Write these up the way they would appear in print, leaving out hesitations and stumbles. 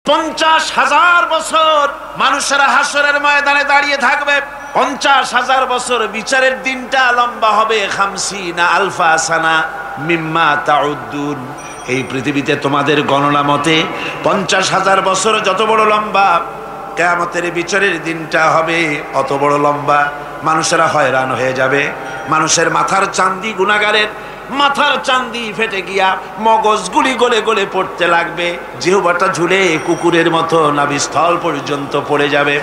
50,000 বছর মানুষেরা হাসরের ময়দানে দাঁড়িয়ে থাকবে। 50,000 বছর বিচারের দিনটা লম্বা হবে 50 আলফা সানা মিম্মা তাউদ্দুন। এই পৃথিবীতে তোমাদের গণনা মতে 50,000 বছর যত বড় লম্বা, কিয়ামতের বিচারের দিনটা হবে অত বড় লম্বা। মানুষেরা হয়রান হয়ে যাবে। মানুষের মাথার চান্দি, গুনাহগারের মাথার চান্দি ফেটে গিয়া মগজগুলি গলে গলে পড়তে লাগবে। জিহ্বাটা ঝুলে কুকুরের মতো নাভিস্থল পর্যন্ত পড়ে যাবে।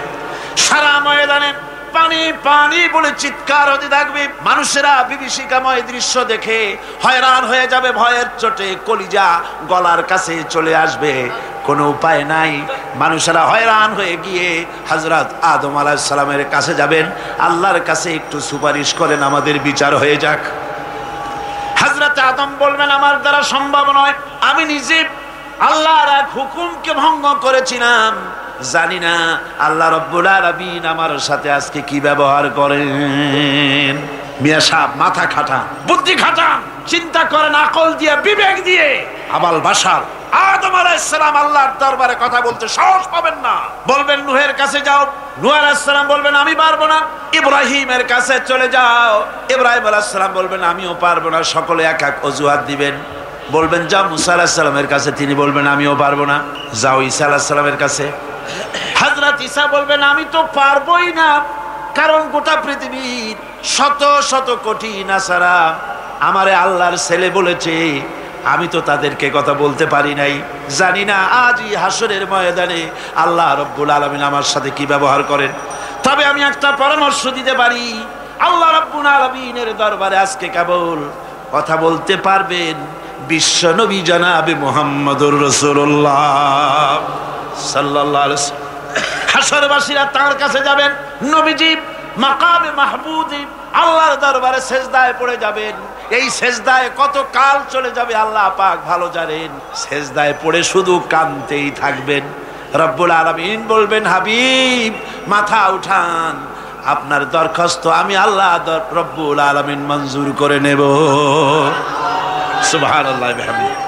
সারা ময়দানে পানি পানি বলে চিৎকার হতে থাকবে। মানুষেরা বিভীষিকাময় দৃশ্য দেখে হয়রান হয়ে যাবে। ভয়ের চোটে কলিজা গলার কাছে চলে আসবে। কোনো উপায় নাই। মানুষেরা হয়রান হয়ে গিয়ে হযরত আদম আলাইহিস সালামের কাছে যাবেন। আল্লাহর কাছে একটু সুপারিশ করেন, আমাদের বিচার হয়ে যাক। হযরত আদম বলবেন, আমার দ্বারা সম্ভব নয়। আমি নিজে আল্লাহর এক হুকুমকে ভঙ্গ করেছিলাম। জানি না আল্লাহ রাব্বুল আলামিন আমার সাথে আজকে কি ব্যবহার করেন। মিয়া সাহেব মাথা খাটান, বুদ্ধি খাটান, চিন্তা করেন, আকল দিয়ে, বিবেক দিয়ে। আবাল বাশার আদম আলাইহিস সালাম আল্লাহর দরবারে কথা বলতে সাহস পাবেন না। বলবেন নূহের কাছে যাও। নূহ আলাইহিস সালাম বলবেন আমি পারবো না। ইব্রাহিমের কাছে চলে যাও। ইব্রাহিম আলাইহিস সালাম বলবেন আমিও পারবো না। সকলে এক এক অজুহাত দিবেন। বলবেন যাও মুসা আলাইহিস সালামের কাছে, তিনি বলবেন আমিও পারবো না। যাও ঈসা আলাইহিস সালামের কাছে। হযরত ঈসা বলবেন আমি তো পারবোই না, কারণ গোটা পৃথিবীর শত শত কোটি নাসারা আমারে আল্লাহর ছেলে বলেছে, আমি তো তাদেরকে কথা বলতে পারি নাই। জানি না আজই হাসরের ময়দানে আল্লাহ রাব্বুল আলামিন আমার সাথে কি ব্যবহার করেন। তবে আমি একটা পরামর্শ দিতে পারি, আল্লাহ রাব্বুল আলামিনের দরবারে আজকে কেবল কথা বলতে পারবেন বিশ্ব নবী জনাবে মুহাম্মদুর রাসূলুল্লাহ সাল্লাল্লাহু আলাইহি ওয়াসাল্লাম। হাসরবাসীরা তার কাছে যাবেন। নবীজি মাকামে মাহমুদে আল্লাহর দরবারে সেজদায় পড়ে যাবেন। এই সেজদায় কত কাল চলে যাবে আল্লাহ পাক ভালো জানেন। সেজদায় পড়ে শুধু কাঁদতেই থাকবেন। রব্বুল আলামিন বলবেন হাবিব মাথা উঠান, আপনার দরখাস্ত আমি আল্লাহ রব্বুল আলামিন মঞ্জুর করে নেব। সুবহানাল্লাহ বিহামদিহি।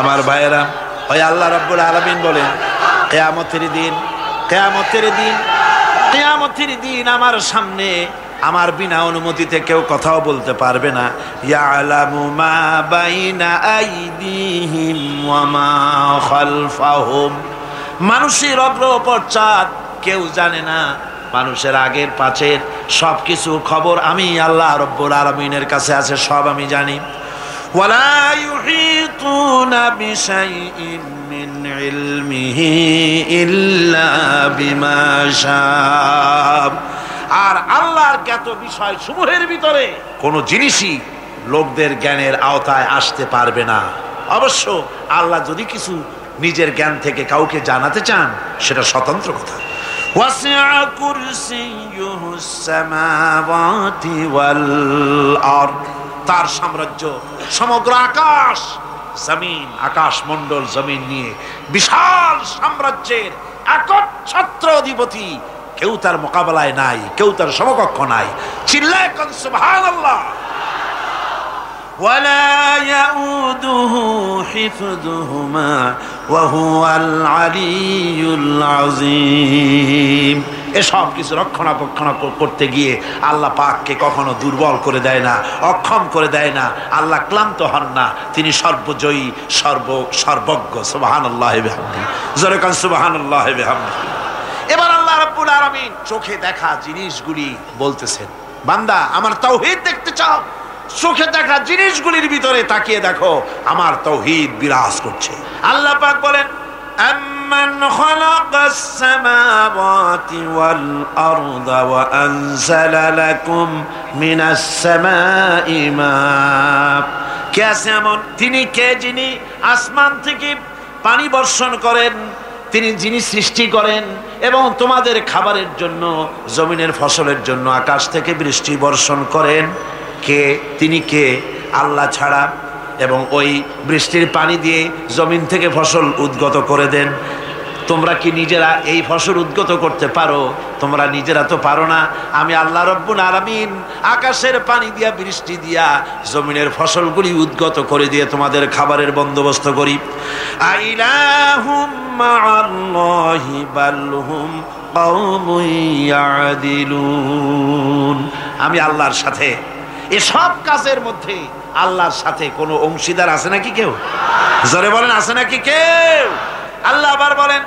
আমার ভাইয়েরা, ওই আল্লাহ রাব্বুল আলামিন বলেন কিয়ামতের দিন, কিয়ামতের দিন, কিয়ামতের দিন আমার সামনে আমার বিনা অনুমতিতে কেউ কথাও বলতে পারবে না। ইয়ালামু মা বাইনা আইদিহিম ওয়া মা খালফাহুম। মানুষের অগ্র পশ্চাৎ কেউ জানে না। মানুষের আগের পাছের সবকিছু খবর আমি আল্লাহ রাব্বুল আলামিনের কাছে আছে, সব আমি জানি। ولا يحيطون بشيء من علمه إلا بما شاء। আর আল্লাহর জ্ঞাত বিষয় সমূহের ভিতরে কোনো জিনিসই লোকদের জ্ঞানের আওতায় আসতে পারবে না। অবশ্য আল্লাহ যদি কিছু নিজের জ্ঞান থেকে কাউকে জানাতে চান সেটা স্বতন্ত্র কথা। ওয়াসিআ কুরসিয়ুহুস সামাওয়াতি ওয়াল আরদ। তার সাম্রাজ্য সমগ্র আকাশ জমিন, আকাশ মণ্ডল জমিন নিয়ে বিশাল সাম্রাজ্যের একচ্ছত্র অধিপতি। কেউ তার মোকাবেলায় নাই, কেউ তার সমকক্ষ নাই। চিল্লায় কোন সুবহানাল্লাহ। ওয়ালা ইয়াউদুহু হিফযুহুমা ওয়া হুয়াল আলিয়্যুল আযীম। এসব কিছু রক্ষণাবেক্ষণ করতে গিয়ে আল্লাহ পাককে কখনো দুর্বল করে দেয় না, অক্ষম করে দেয় না। আল্লাহ ক্লান্ত হন না, তিনি সর্বজয়ী, সর্বজ্ঞ। সুবহানাল্লাহি বিহামদিহি। জোরে কান সুবহানাল্লাহি বিহামদিহি। এবার আল্লাহ রাব্বুল আলামিন চোখে দেখা জিনিসগুলি বলতেছেন, বান্দা আমার তাওহীদ দেখতে চাও? চোখে দেখা জিনিসগুলির ভিতরে তাকিয়ে দেখো, আমার তাওহীদ বিরাজ করছে। আল্লাহ পাক বলেন أَمَّنْ خَلَقَ السَّمَاوَاتِ وَالْأَرْضَ وَأَنزَلَ لَكُمْ مِنَ السَّمَاءِ مَاءً। কে আছে এমন? তিনি কে যিনি আসমান থেকে পানি বর্ষণ করেন, তিনি যিনি সৃষ্টি করেন এবং তোমাদের খাবারের জন্য, জমিনের ফসলের জন্য আকাশ থেকে বৃষ্টি বর্ষণ করেন। কে? তিনি কে? আল্লাহ ছাড়া। এবং ওই বৃষ্টির পানি দিয়ে জমিন থেকে ফসল উদ্গত করে দেন। তোমরা কি নিজেরা এই ফসল উদ্গত করতে পারো? তোমরা নিজেরা তো পারো না। আমি আল্লাহ রাব্বুল আলামিন আকাশের পানি দিয়া, বৃষ্টি দিয়া, জমিনের ফসলগুলি উদ্গত করে দিয়ে তোমাদের খাবারের বন্দোবস্ত করি। আইলাহুম মাআল্লাহি বাল হুম কওমুন ইয়াদিলুন। আমি আল্লাহর সাথে এসব কাজের মধ্যে আল্লাহর সাথে কোনো অংশীদার আছে নাকি কেউ? জোরে বলেন, আছে নাকি কেউ? আল্লাহ আবার বলেন,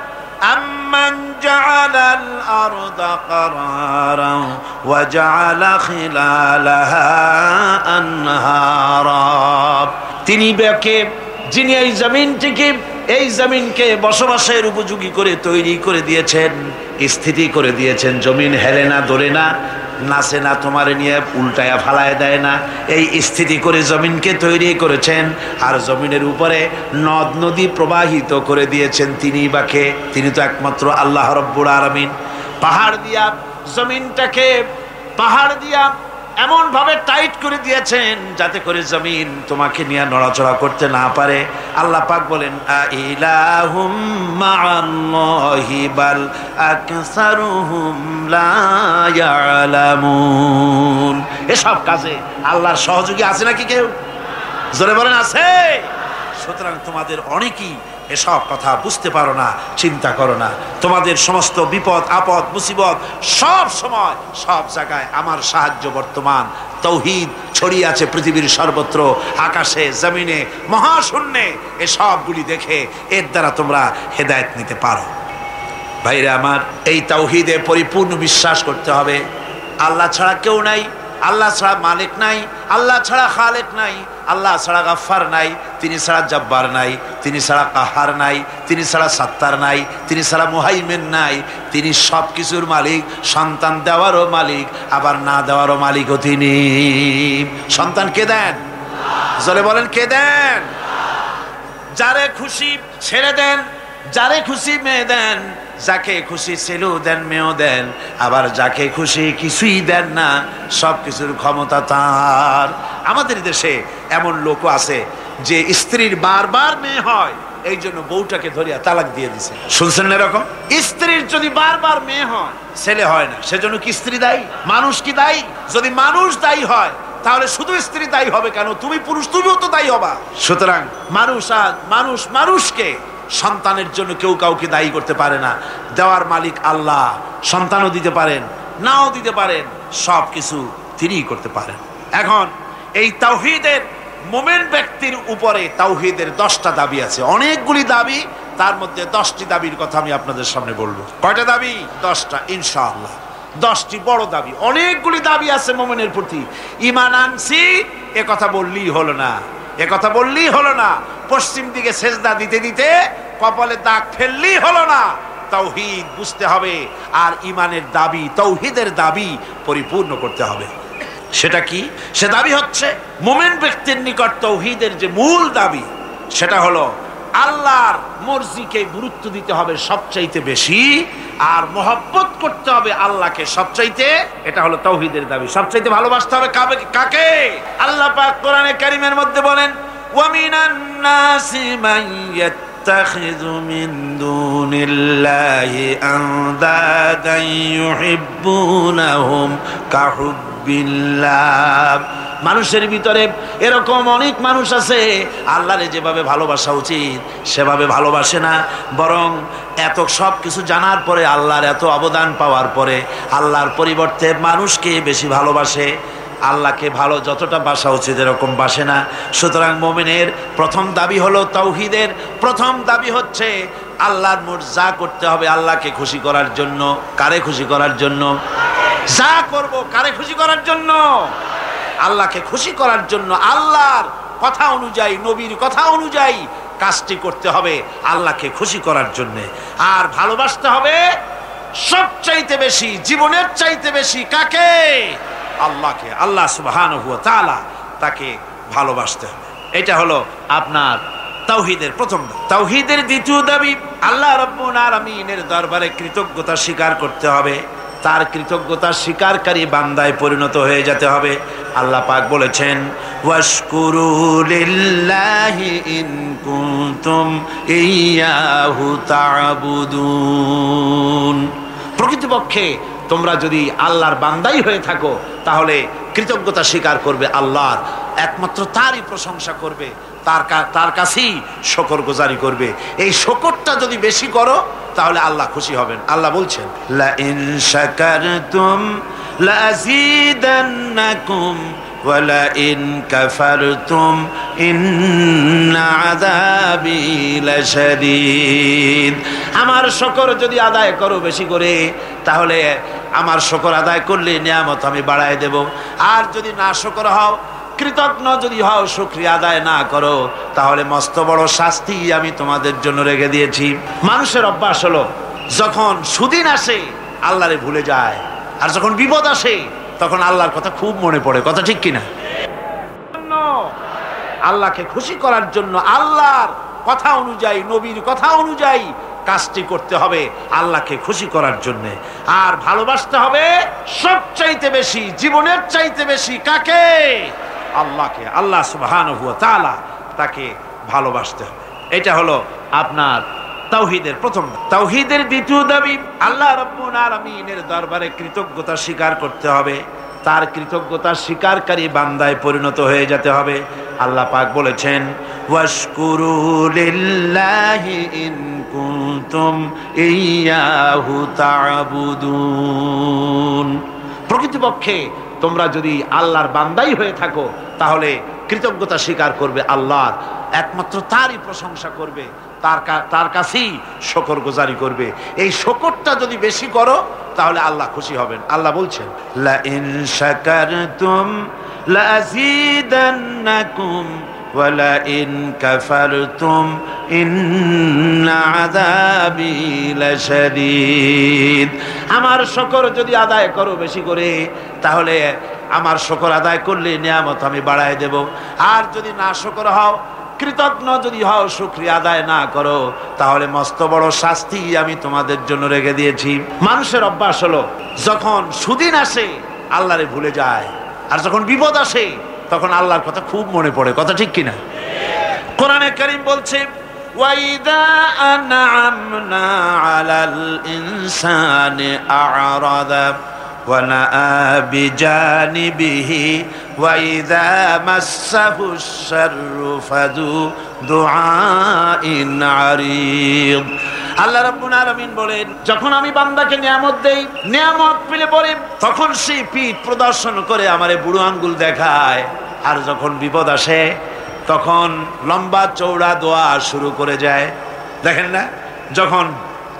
আম্মান জাআলাল আরদা কারারান ওয়া জাআলা খিলালাহা আনহারা। তিনি যিনি এই জমিনকে বসবাসের উপযোগী করে তৈরি করে দিয়েছেন, স্থিতি করে দিয়েছেন। জমিন হেলে না, দোলে না, নাচে না, তোমার নিয়ে উল্টায়া ফালায় দেয় না। এই স্থিতি করে জমিনকে তৈরি করেছেন। আর জমিনের উপরে নদ নদী প্রবাহিত করে দিয়েছেন তিনি বাকে। তিনি তো একমাত্র আল্লাহ রাব্বুল আলামিন। পাহাড় দিয়া জমিনটাকে এমন ভাবে টাইট করে দিয়েছেন যাতে করে জমিন তোমাকে নিয়ে নড়াচড়া করতে না পারে। আল্লাহ পাক বলেন, আইলাহুম মাআল্লাহি বাল আকসারুহুম লা ইয়ালামুন। এসব কাজে আল্লাহর সহযোগী আছে নাকি কেউ? জোরে বলেন, আছে। সুতরাং তোমাদের অনেকেই এসব কথা বুঝতে পারো না, চিন্তা করো না। তোমাদের সমস্ত বিপদ আপদ মুসিবত সব সময় সব জায়গায় আমার সাহায্য বর্তমান। তাওহীদ ছড়িয়ে আছে পৃথিবীর সর্বত্র, আকাশে, জমিনে, মহাশূন্যে। এসবগুলি দেখে এর দ্বারা তোমরা হেদায়েত নিতে পারো। ভাইরা আমার, এই তাওহীদে পরিপূর্ণ বিশ্বাস করতে হবে। আল্লাহ ছাড়া কেউ নাই, আল্লাহ ছাড়া মালিক নাই, আল্লাহ ছাড়া খালেক নাই, আল্লাহ ছাড়া গাফফার নাই, তিনি ছাড়া জব্বার নাই, তিনি ছাড়া কাহার নাই, তিনি ছাড়া সাত্তার নাই, তিনি ছাড়া মুহাইমিন নাই। তিনি সব কিছুর মালিক, সন্তান দেওয়ারও মালিক, আবার না দেওয়ারও মালিকও তিনি। সন্তান কে দেন? জোরে বলেন, কে দেন? যারে খুশি ছেড়ে দেন, যারে খুশি মেয়ে দেন, যাকে খুশি ছেলেও দেন, মেয়েও দেন, আবার যাকে খুশি কিছুই দেন না। সব কিছুর ক্ষমতা তার। আমাদের দেশে এমন লোক আছে যে স্ত্রীর বারবার মেয়ে হয়, এই জন্য বউটাকে ধরিয়া তালাক দিয়ে দিছে। শুনছেন না এরকম? স্ত্রীর যদি বারবার মেয়ে হয়, ছেলে হয় না, সেজন্য কি স্ত্রী দায়ী? মানুষ কি দায়ী? যদি মানুষ দায়ী হয় তাহলে শুধু স্ত্রী দায়ী হবে কেন? তুমি পুরুষ, তুমিও তো দায়ী হবা। সুতরাং মানুষকে সন্তানের জন্য কেউ কাউকে দায়ী করতে পারে না। দেওয়ার মালিক আল্লাহ। সন্তানও দিতে পারেন, নাও দিতে পারেন, সব কিছু তিনিই করতে পারেন। এখন এই তাওহীদের মুমিন ব্যক্তির উপরে তাওহীদের 10টা দাবি আছে। অনেকগুলি দাবি, তার মধ্যে 10টি দাবির কথা আমি আপনাদের সামনে বলবো। কয়টা দাবি? 10টা ইনশাআল্লাহ। 10টি বড় দাবি। অনেকগুলি দাবি আছে মুমিনের প্রতি। ঈমান আনছি এ কথা বললেই হলো না, এ কথা বললেই হলো না। পশ্চিম দিকে সেজদা দিতে দিতে কপালে দাগ ফেললেই হলো না। তাওহীদ বুঝতে হবে, আর ঈমানের দাবি, তাওহীদের দাবি পরিপূর্ণ করতে হবে। সেটা কি? সে দাবি হচ্ছে মুমিন ব্যক্তির নিকট তাওহীদের যে মূল দাবি, সেটা হলো আল্লাহর মর্জিকে গুরুত্ব দিতে হবে সবচাইতে বেশি, আর মহব্বত করতে হবে আল্লাহকে সবচাইতে। এটা হলো তাওহীদের দাবি। সবচাইতে ভালোবাসতে হবে কাকে? আল্লাহ পাক কোরআনে কারীমের মধ্যে বলেন, ওয়া মিনান নাসি মান ইয়াত্তাখিযু মিন দুনিল্লাহি আনদাদান ইউহিব্বুনাহুম কাহুব্বিল্লাহ। মানুষের ভিতরে এরকম অনেক মানুষ আছে, আল্লাহরে যেভাবে ভালোবাসা উচিত সেভাবে ভালোবাসে না, বরং এত সব কিছু জানার পরে, আল্লাহর এত অবদান পাওয়ার পরে আল্লাহর পরিবর্তে মানুষকে বেশি ভালোবাসে। আল্লাহকে ভালো যতটা বাসা উচিত এরকম বাসে না। সুতরাং মুমিনের প্রথম দাবি হলো, তাওহীদের প্রথম দাবি হচ্ছে আল্লাহর যা করতে হবে আল্লাহকে খুশি করার জন্য। কারে খুশি করার জন্য? যা করব কারে খুশি করার জন্য? আল্লাহকে খুশি করার জন্য। আল্লাহর কথা অনুযায়ী, নবীর কথা অনুযায়ী কাজটি করতে হবে আল্লাহকে খুশি করার জন্য। আর ভালোবাসতে হবে সবচাইতে বেশি, জীবনের চাইতে বেশি কাকে? আল্লাহকে। আল্লাহ সুবহানাহু ওয়া তাআলা, তাকে ভালোবাসতে হবে। এটা হলো আপনার তাওহীদের প্রথম দাবি। তাওহীদের দ্বিতীয় দাবি, আল্লাহ রাব্বুল আলামিনের দরবারে কৃতজ্ঞতা স্বীকার করতে হবে। তার কৃতজ্ঞতা স্বীকারকারী বান্দায় পরিণত হয়ে যেতে হবে। আল্লাহ পাক বলেছেন, ওয়াশকুরু লিল্লাহি ইন কুনতুম ইয়্যাহু তা'বুদুন। প্রকৃতপক্ষে তোমরা যদি আল্লাহর বান্দাই হয়ে থাকো তাহলে কৃতজ্ঞতা স্বীকার করবে আল্লাহর, একমাত্র তারই প্রশংসা করবে, তার কাছেই শুকরগুজারি করবে। এই শুকরটা যদি বেশি করো তাহলে আল্লাহ খুশি হবেন। আল্লাহ বলছেন, লা ইন শাকারতুম লাযীদান্নাকুম ওয়া লা ইন কাফারতুম ইন্না আযাবি লাশাদীদ। আমার শুকর যদি আদায় করো বেশি করে তাহলে আমার শুকর আদায় করলে নিয়ামত আমি বাড়ায় দেব। আর যদি না শুকর হও, কৃতজ্ঞ যদি হও, শুকরিয়া আদায় না করো, তাহলে মস্ত বড় শাস্তি আমি তোমাদের জন্য রেখে দিয়েছি। মানুষের অভ্যাস হলো যখন সুদিন আসে আল্লাহরে ভুলে যায়, আর যখন বিপদ আসে তখন আল্লাহর কথা খুব মনে পড়ে। কথা ঠিক কিনা? আল্লাহকে খুশি করার জন্য আল্লাহর কথা অনুযায়ী, নবীর কথা অনুযায়ী কাজটি করতে হবে আল্লাহকে খুশি করার জন্য। আর ভালোবাসতে হবে সবচাইতে বেশি, জীবনের চাইতে বেশি কাকে? আল্লাহকে। আল্লাহ সুবহানাহু ওয়া তাআলা, তাকে ভালোবাসতে হবে। এটা হলো আপনার তাওহীদের প্রথম। তাওহীদের দ্বিতীয় দাবি, আল্লাহ রাব্বুল আলামিনের দরবারে কৃতজ্ঞতা স্বীকার করতে হবে, তার কৃতজ্ঞতা স্বীকারকারী বান্দায় পরিণত হয়ে যেতে হবে। আল্লাহ পাক বলেছেন, ওয়াশকুরু লিল্লাহি ইন কুনতুম ইয়্যাহু তা'বুদুন। প্রকৃতপক্ষে তোমরা যদি আল্লাহর বান্দাই হয়ে থাকো তাহলে কৃতজ্ঞতা স্বীকার করবে আল্লাহর, একমাত্র তারই প্রশংসা করবে, তার কাছেই শুকরগুজারি করবে। এই শুকরটা যদি বেশি করো তাহলে আল্লাহ খুশি হবেন। আল্লাহ বলছেন, লা ইন শাকারতুম লাযীদান্নাকুম ওয়া লা ইন কাফারতুম ইন্না আযাবি লাশাদীদ। আমার শুকর যদি আদায় করো বেশি করে তাহলে আমার শুকর আদায় করলে নিয়ামত আমি বাড়ায় দেব। আর যদি না শুকর হও, কৃতজ্ঞ যদি হও, শুকরিয়া আদায় না করো, তাহলে মস্ত বড় শাস্তি আমি তোমাদের জন্য রেখে দিয়েছি। মানুষের অভ্যাস হলো যখন সুদিন আসে আল্লাহরে ভুলে যায়, আর যখন বিপদ আসে তখন আল্লাহর কথা খুব মনে পড়ে। কথা ঠিক কিনা? কোরআনে কারীম বলছে, ওয়াইদা আনআমনা আলাল ইনসানি আ'রাদা ওয়া নাআ বিজানিবিহি ওয়াইদা মাসসাহুশ শাররু ফাযু দুআইন আরিদ। আল্লাহ রাব্বুল আলামিন বলেন, যখন আমি বান্দাকে নিয়ামত দেই, নিয়ামত পেলে পরে তখন সে পিঠ প্রদর্শন করে আমারে বুড়ো আঙ্গুল দেখায়, আর যখন বিপদ আসে তখন লম্বা চৌড়া দোয়া শুরু করে যায়। দেখেন না, যখন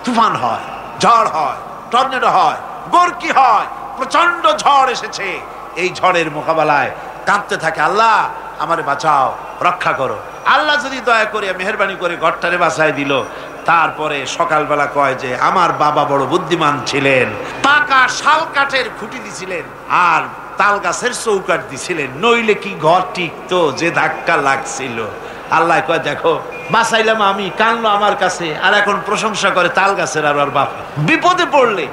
তুফান হয়, ঝড় হয়, টর্নেডো হয়, বরকি হয়, প্রচন্ড ঝড় এসেছে, এই ঝড়ের মোকাবেলায় কাঁদতে থাকে, আল্লাহ আমারে বাঁচাও, রক্ষা করো। আল্লাহ যদি দয়া করে মেহেরবানি করে ঘরটারে বাঁচায় দিল, তারপরে সকালবেলা কয় যে আমার বাবা বড় বুদ্ধিমান ছিলেন, পাকা শাল কাঠের খুঁটি দিছিলেন আর তাল গাছের চৌকাঠ দিছিলেন, নইলে কি ঘর টিকতো, যে ধাক্কা লাগছিল। আল্লাহ কয় দেখো বাঁচাইলাম আমি, কানলো আমার কাছে, আর এখন প্রশংসা করে তাল গাছের আর ওর বাপ। বিপদে পড়লে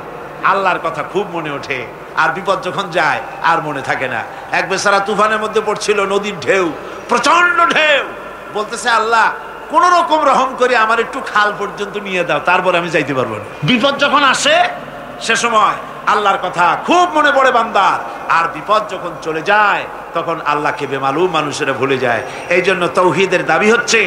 আল্লাহর কথা খুব মনে ওঠে, আর বিপদ যখন যায় আর মনে থাকে না। এক বেচারা তুফানের মধ্যে পড়ছিল, নদীর ঢেউ, প্রচন্ড ঢেউ, বলতেছে আল্লাহ কোন রকম রহম করে আমার একটু খাল পর্যন্ত নিয়ে দাও, তারপর আমি যাইতে পারবো না। বিপদ যখন আসে সে সময় আল্লাহর কথা খুব মনে পড়ে বান্দার, আর বিপদ যখন চলে যায় তখন আল্লাহকে বেমালুম মানুষেরা ভুলে যায়। এই জন্য তাওহীদের দাবি হচ্ছে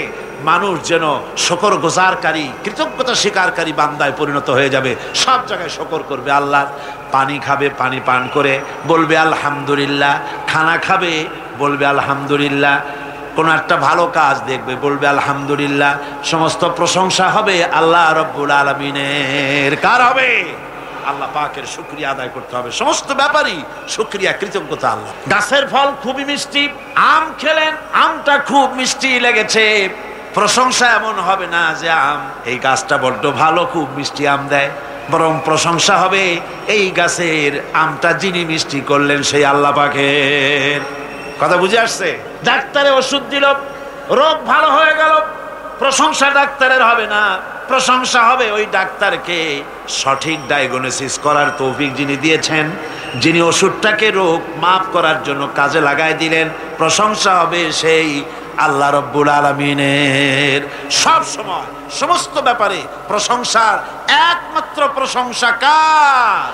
মানুষ যেন শুকরগুজারকারী, কৃতজ্ঞতা স্বীকারকারী বান্দায় পরিণত হয়ে যাবে, সব জায়গায় শুকর করবে আল্লাহর। পানি খাবে, পানি পান করে বলবে আলহামদুলিল্লাহ, খানা খাবে বলবে আলহামদুলিল্লাহ, কোন একটা ভালো কাজ দেখবে বলবে আলহামদুলিল্লাহ। সমস্ত প্রশংসা হবে আল্লাহ রাব্বুল আলামিনের। কার হবে? আল্লাহ পাকের শুকরিয়া আদায় করতে হবে। সমস্ত ব্যাপারই শুকরিয়া, কৃতজ্ঞতা আল্লাহ। গাছের ফল খুবই মিষ্টি, আম খেলেন, আমটা খুব মিষ্টি লেগেছে, প্রশংসা এমন হবে না যে আম, এই গাছটা বড্ড ভালো, খুব মিষ্টি আম দেয়, বরং প্রশংসা হবে এই গাছের আমটা যিনি মিষ্টি করলেন সেই আল্লাহ পাকের। কথা বুঝে আসছে? ডাক্তারে ওষুধ দিল, রোগ ভালো হয়ে গেল, প্রশংসা ডাক্তারের হবে না, প্রশংসা হবে ওই ডাক্তারকে সঠিক ডায়াগনোসিস করার তৌফিক যিনি দিয়েছেন, যিনি ওষুধটাকে রোগ মাফ করার জন্য কাজে লাগাই দিলেন। প্রশংসা হবে সেই আল্লাহ রব্বুল আলামিনের। সব সময় সমস্ত ব্যাপারে প্রশংসার একমাত্র প্রশংসা কার?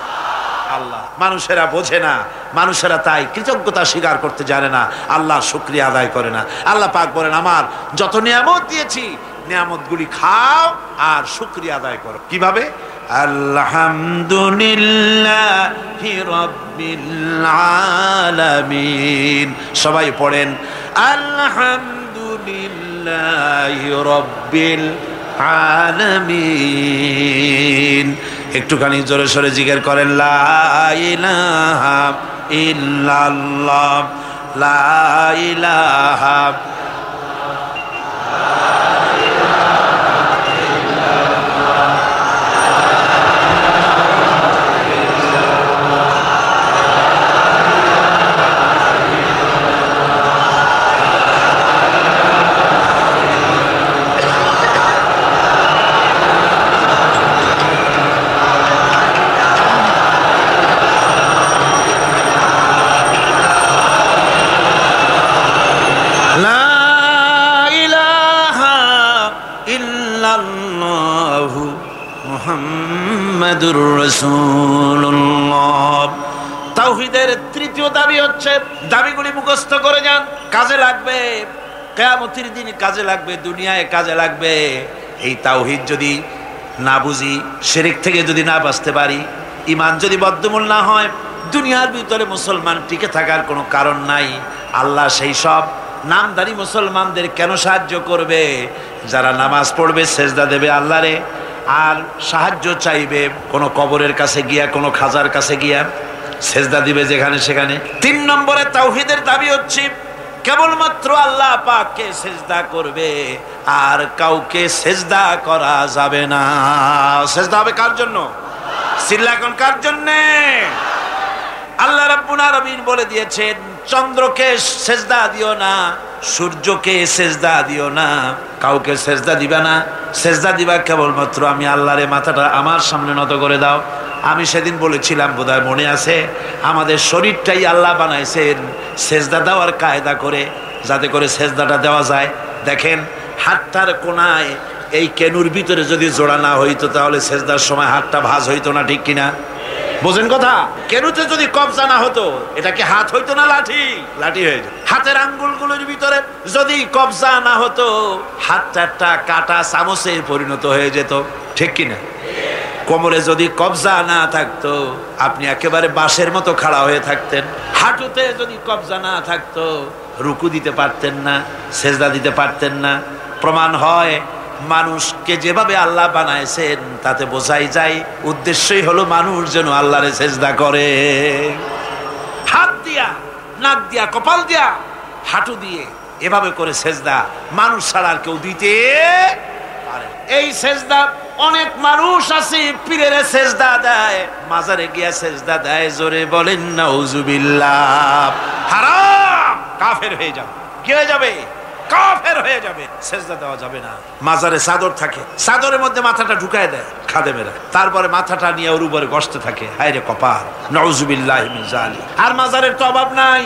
আল্লাহ। মানুষেরা বোঝে না, মানুষেরা তাই কৃতজ্ঞতা স্বীকার করতে জানে না, আল্লাহর শুকরিয়া আদায় করে না। আল্লাহ পাক বলেন, আমার যত নিয়ামত দিয়েছি নিয়ামতগুলি খাও আর শুকরিয়া আদায় করো। কিভাবে? আলহামদুলিল্লাহি রাব্বিল আলামিন। সবাই পড়েন আলহামদুলিল্লাহি রাব্বিল আলামিন। একটুখানি জোরে সোরে জিকির করেন লা ইলাহা ইল্লাল্লাহ, লা ইলাহা মুহাম্মাদুর রাসূলুল্লাহ। তাওহীদের তৃতীয় দাবি হচ্ছে, দাবিগুলি মুখস্থ করে যান, কাজে লাগবে, কিয়ামতের দিন কাজে লাগবে, দুনিয়ায় কাজে লাগবে। এই তাওহীদ যদি না বুঝি, শিরক থেকে যদি না বাঁচতে পারি, ঈমান যদি বদ্ধমূল না হয়, দুনিয়ার ভিতরে মুসলমান টিকে থাকার কোনো কারণ নাই। আল্লাহ সেই সব নামধারী মুসলমানদের কেন সাহায্য করবে যারা নামাজ পড়বে, সেজদা দেবে আল্লাহরে, আর সাহায্য চাইবে কোনো কবরের কাছে গিয়া, কোনো খাজার কাছে গিয়া সেজদা দিবে যেখানে সেখানে। 3 নম্বরে তাওহীদের দাবি হচ্ছে কেবলমাত্র আল্লাহ পাককে সেজদা করবে, আর কাউকে সেজদা করা যাবে না। সেজদা হবে কার জন্য? চিল্লা এখন কার জন্য? আল্লাহ রাব্বুল আলামিন বলে দিয়েছেন, চন্দ্রকে সেজদা দিও না, সূর্যকে সেজদা দিও না, কাউকে সেজদা দিবা না। সেজদা দিবা কেবলমাত্র আমি আল্লাহরে। মাথাটা আমার সামনে নত করে দাও। আমি সেদিন বলেছিলাম, বোধহয় মনে আছে, আমাদের শরীরটাই আল্লাহ বানাইছেন সেজদা দেওয়ার কায়দা করে, যাতে করে সেজদাটা দেওয়া যায়। দেখেন হাতটার কোনায় এই কেনুর ভিতরে যদি জোড়া না হইতো তাহলে সেজদার সময় হাতটা ভাঁজ হইতো না, ঠিক কিনা? বোঝেন কথা? কেনুতে যদি কবজা না হতো এটা কি হাত হইতো না লাঠি? লাঠি হয়ে যেত। হাতের আঙ্গুলগুলোর ভিতরে যদি কবজা না হতো হাতটা একটা কাটা চামচে পরিণত হয়ে যেত, ঠিক কিনা? কোমরে যদি কবজা না থাকতো আপনি একেবারে বাঁশের মতো খাড়া হয়ে থাকতেন। হাঁটুতে যদি কবজা না থাকতো রুকু দিতে পারতেন না, সেজদা দিতে পারতেন না। প্রমাণ হয় মানুষকে যেভাবে আল্লাহ বানাইছেন তাতে বোঝাই যায় উদ্দেশ্যই হলো মানুষ যেন আল্লাহরে সেজদা করে। হাত দিয়া, নাক দিয়া, কপাল দিয়া, হাঁটু দিয়ে এভাবে করে সেজদা মানুষ ছাড়া আর কেউ দিতে পারে। এই সেজদা অনেক মানুষ আছে পীরের সেজদা দেয়, মাজারে গিয়া সেজদা দেয়, জোরে বলেন নাউজুবিল্লাহ। হারাম, কাফের হয়ে যাবে। কি হয়ে যাবে? কাফের হয়ে যাবে। সেজদা দেওয়া যাবে না। মাজারে চাদর থাকে, চাদরের মধ্যে মাথাটা ঢুকায় দেয় খাদেমেরা, তারপরে মাথাটা নিয়ে ওর উপরে গসতে থাকে। হায়রে কপাল, নাউজুবিল্লাহি মিন যালিক। আর মাজারের তো অভাব নাই।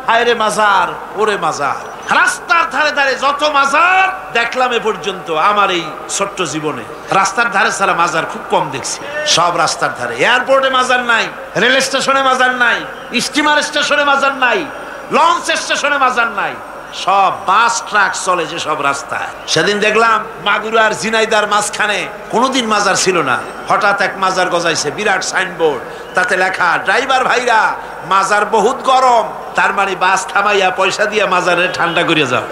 হায়রে মাজার, ওরে মাজার। রাস্তার ধারে ধারে যত মাজার দেখলাম এ পর্যন্ত আমার এই ছোট্ট জীবনে, রাস্তার ধারে ছাড়া মাজার খুব কম দেখছি। সব রাস্তার ধারে। এয়ারপোর্টে মাজার নাই, রেল স্টেশনে মাজার নাই, স্টিমার স্টেশনে মাজার নাই, লঞ্চ স্টেশনে মাজার নাই, সব বাস ট্রাক চলে যে সব রাস্তায়। সেদিন দেখলাম মাগুরা আর ঝিনাইদার মাঝখানে কোনোদিন মাজার ছিল না, হঠাৎ এক মাজার গজাইছে, বিরাট সাইনবোর্ড, তাতে লেখা ড্রাইভার ভাইরা মাজার বহুত গরম, তার মানে বাস থামাইয়া পয়সা দিয়ে মাজারে ঠান্ডা করিয়া যাও।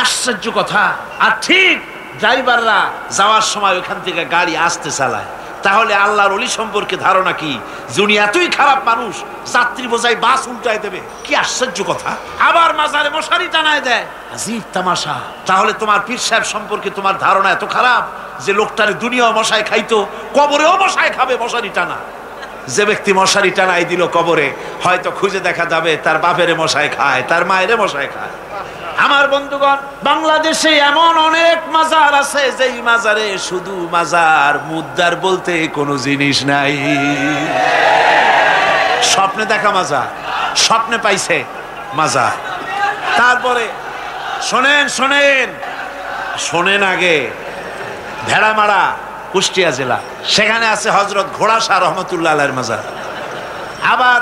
আশ্চর্য কথা। আর ঠিক ড্রাইভাররা যাওয়ার সময় ওখান থেকে গাড়ি আসতে চালায়। তাহলে আল্লাহর ওলি সম্পর্কে ধারণা কি? যে উনি এতই খারাপ মানুষ, যাত্রী বোঝাই বাস উল্টায় দেবে। কি আশ্চর্য কথা। আবার মাজারে মশারি টানায় দেয়, আজীব তামাশা। তাহলে তোমার পীর সাহেব সম্পর্কে তোমার ধারণা এত খারাপ যে লোকটার দুনিয়াও মশায় খাইতো, কবরেও মশায় খাবে মশারি টানা। যে ব্যক্তি মশারি টানাই দিল কবরে, হয়তো খুঁজে দেখা যাবে তার বাপেরে মশায় খায়, তার মায়েরে মশায় খায়। আমার বন্ধুগণ, বাংলাদেশে এমন অনেক মাজার আছে যেই মাজারে শুধু মাজার, মুদ্রার বলতে কোনো জিনিস নাই। স্বপ্নে দেখা মাজার, স্বপ্নে পাইছে মাজার। তারপরে শোনেন শোনেন শোনেন, আগে ভেড়ামারা কুষ্টিয়া জেলা, সেখানে আছে হযরত ঘোড়া শাহ রহমতুল্লাহ আলাইহির মাজার। আবার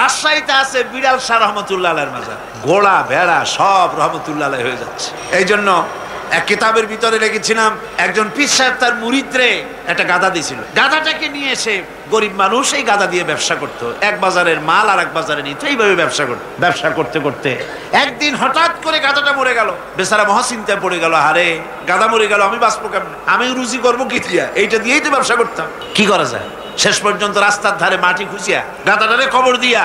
রাজশাহীতে আছে বিড়াল শাহ রহমতুল্লাহ আলাইহির মাজার। ঘোড়া ভেড়া সব রহমতুল্লাহ আলাইহি হয়ে যাচ্ছে। এই জন্য এক কিতাবের ভিতরে লিখেছিলাম, একজন পীর সাহেব তার মুরিদরে একটা গাধা দিয়েছিল। গাধাটাকে নিয়ে এসে গরিব মানুষ এই গাধা দিয়ে ব্যবসা করতো, এক বাজারের মাল আর এক বাজারে নিত, এইভাবে ব্যবসা করতে করতে একদিন হঠাৎ করে গাধাটা মরে গেল। বেচারা মহাচিন্তায় পড়ে গেল, আরে গাধা মরে গেল, আমি বাঁচবো কেমন, আমি রুজি করবো কি দিয়া, এইটা দিয়েই তো ব্যবসা করতাম, কি করা যায়। শেষ পর্যন্ত রাস্তার ধারে মাটি খুঁজিয়া গাধাটারে কবর দিয়া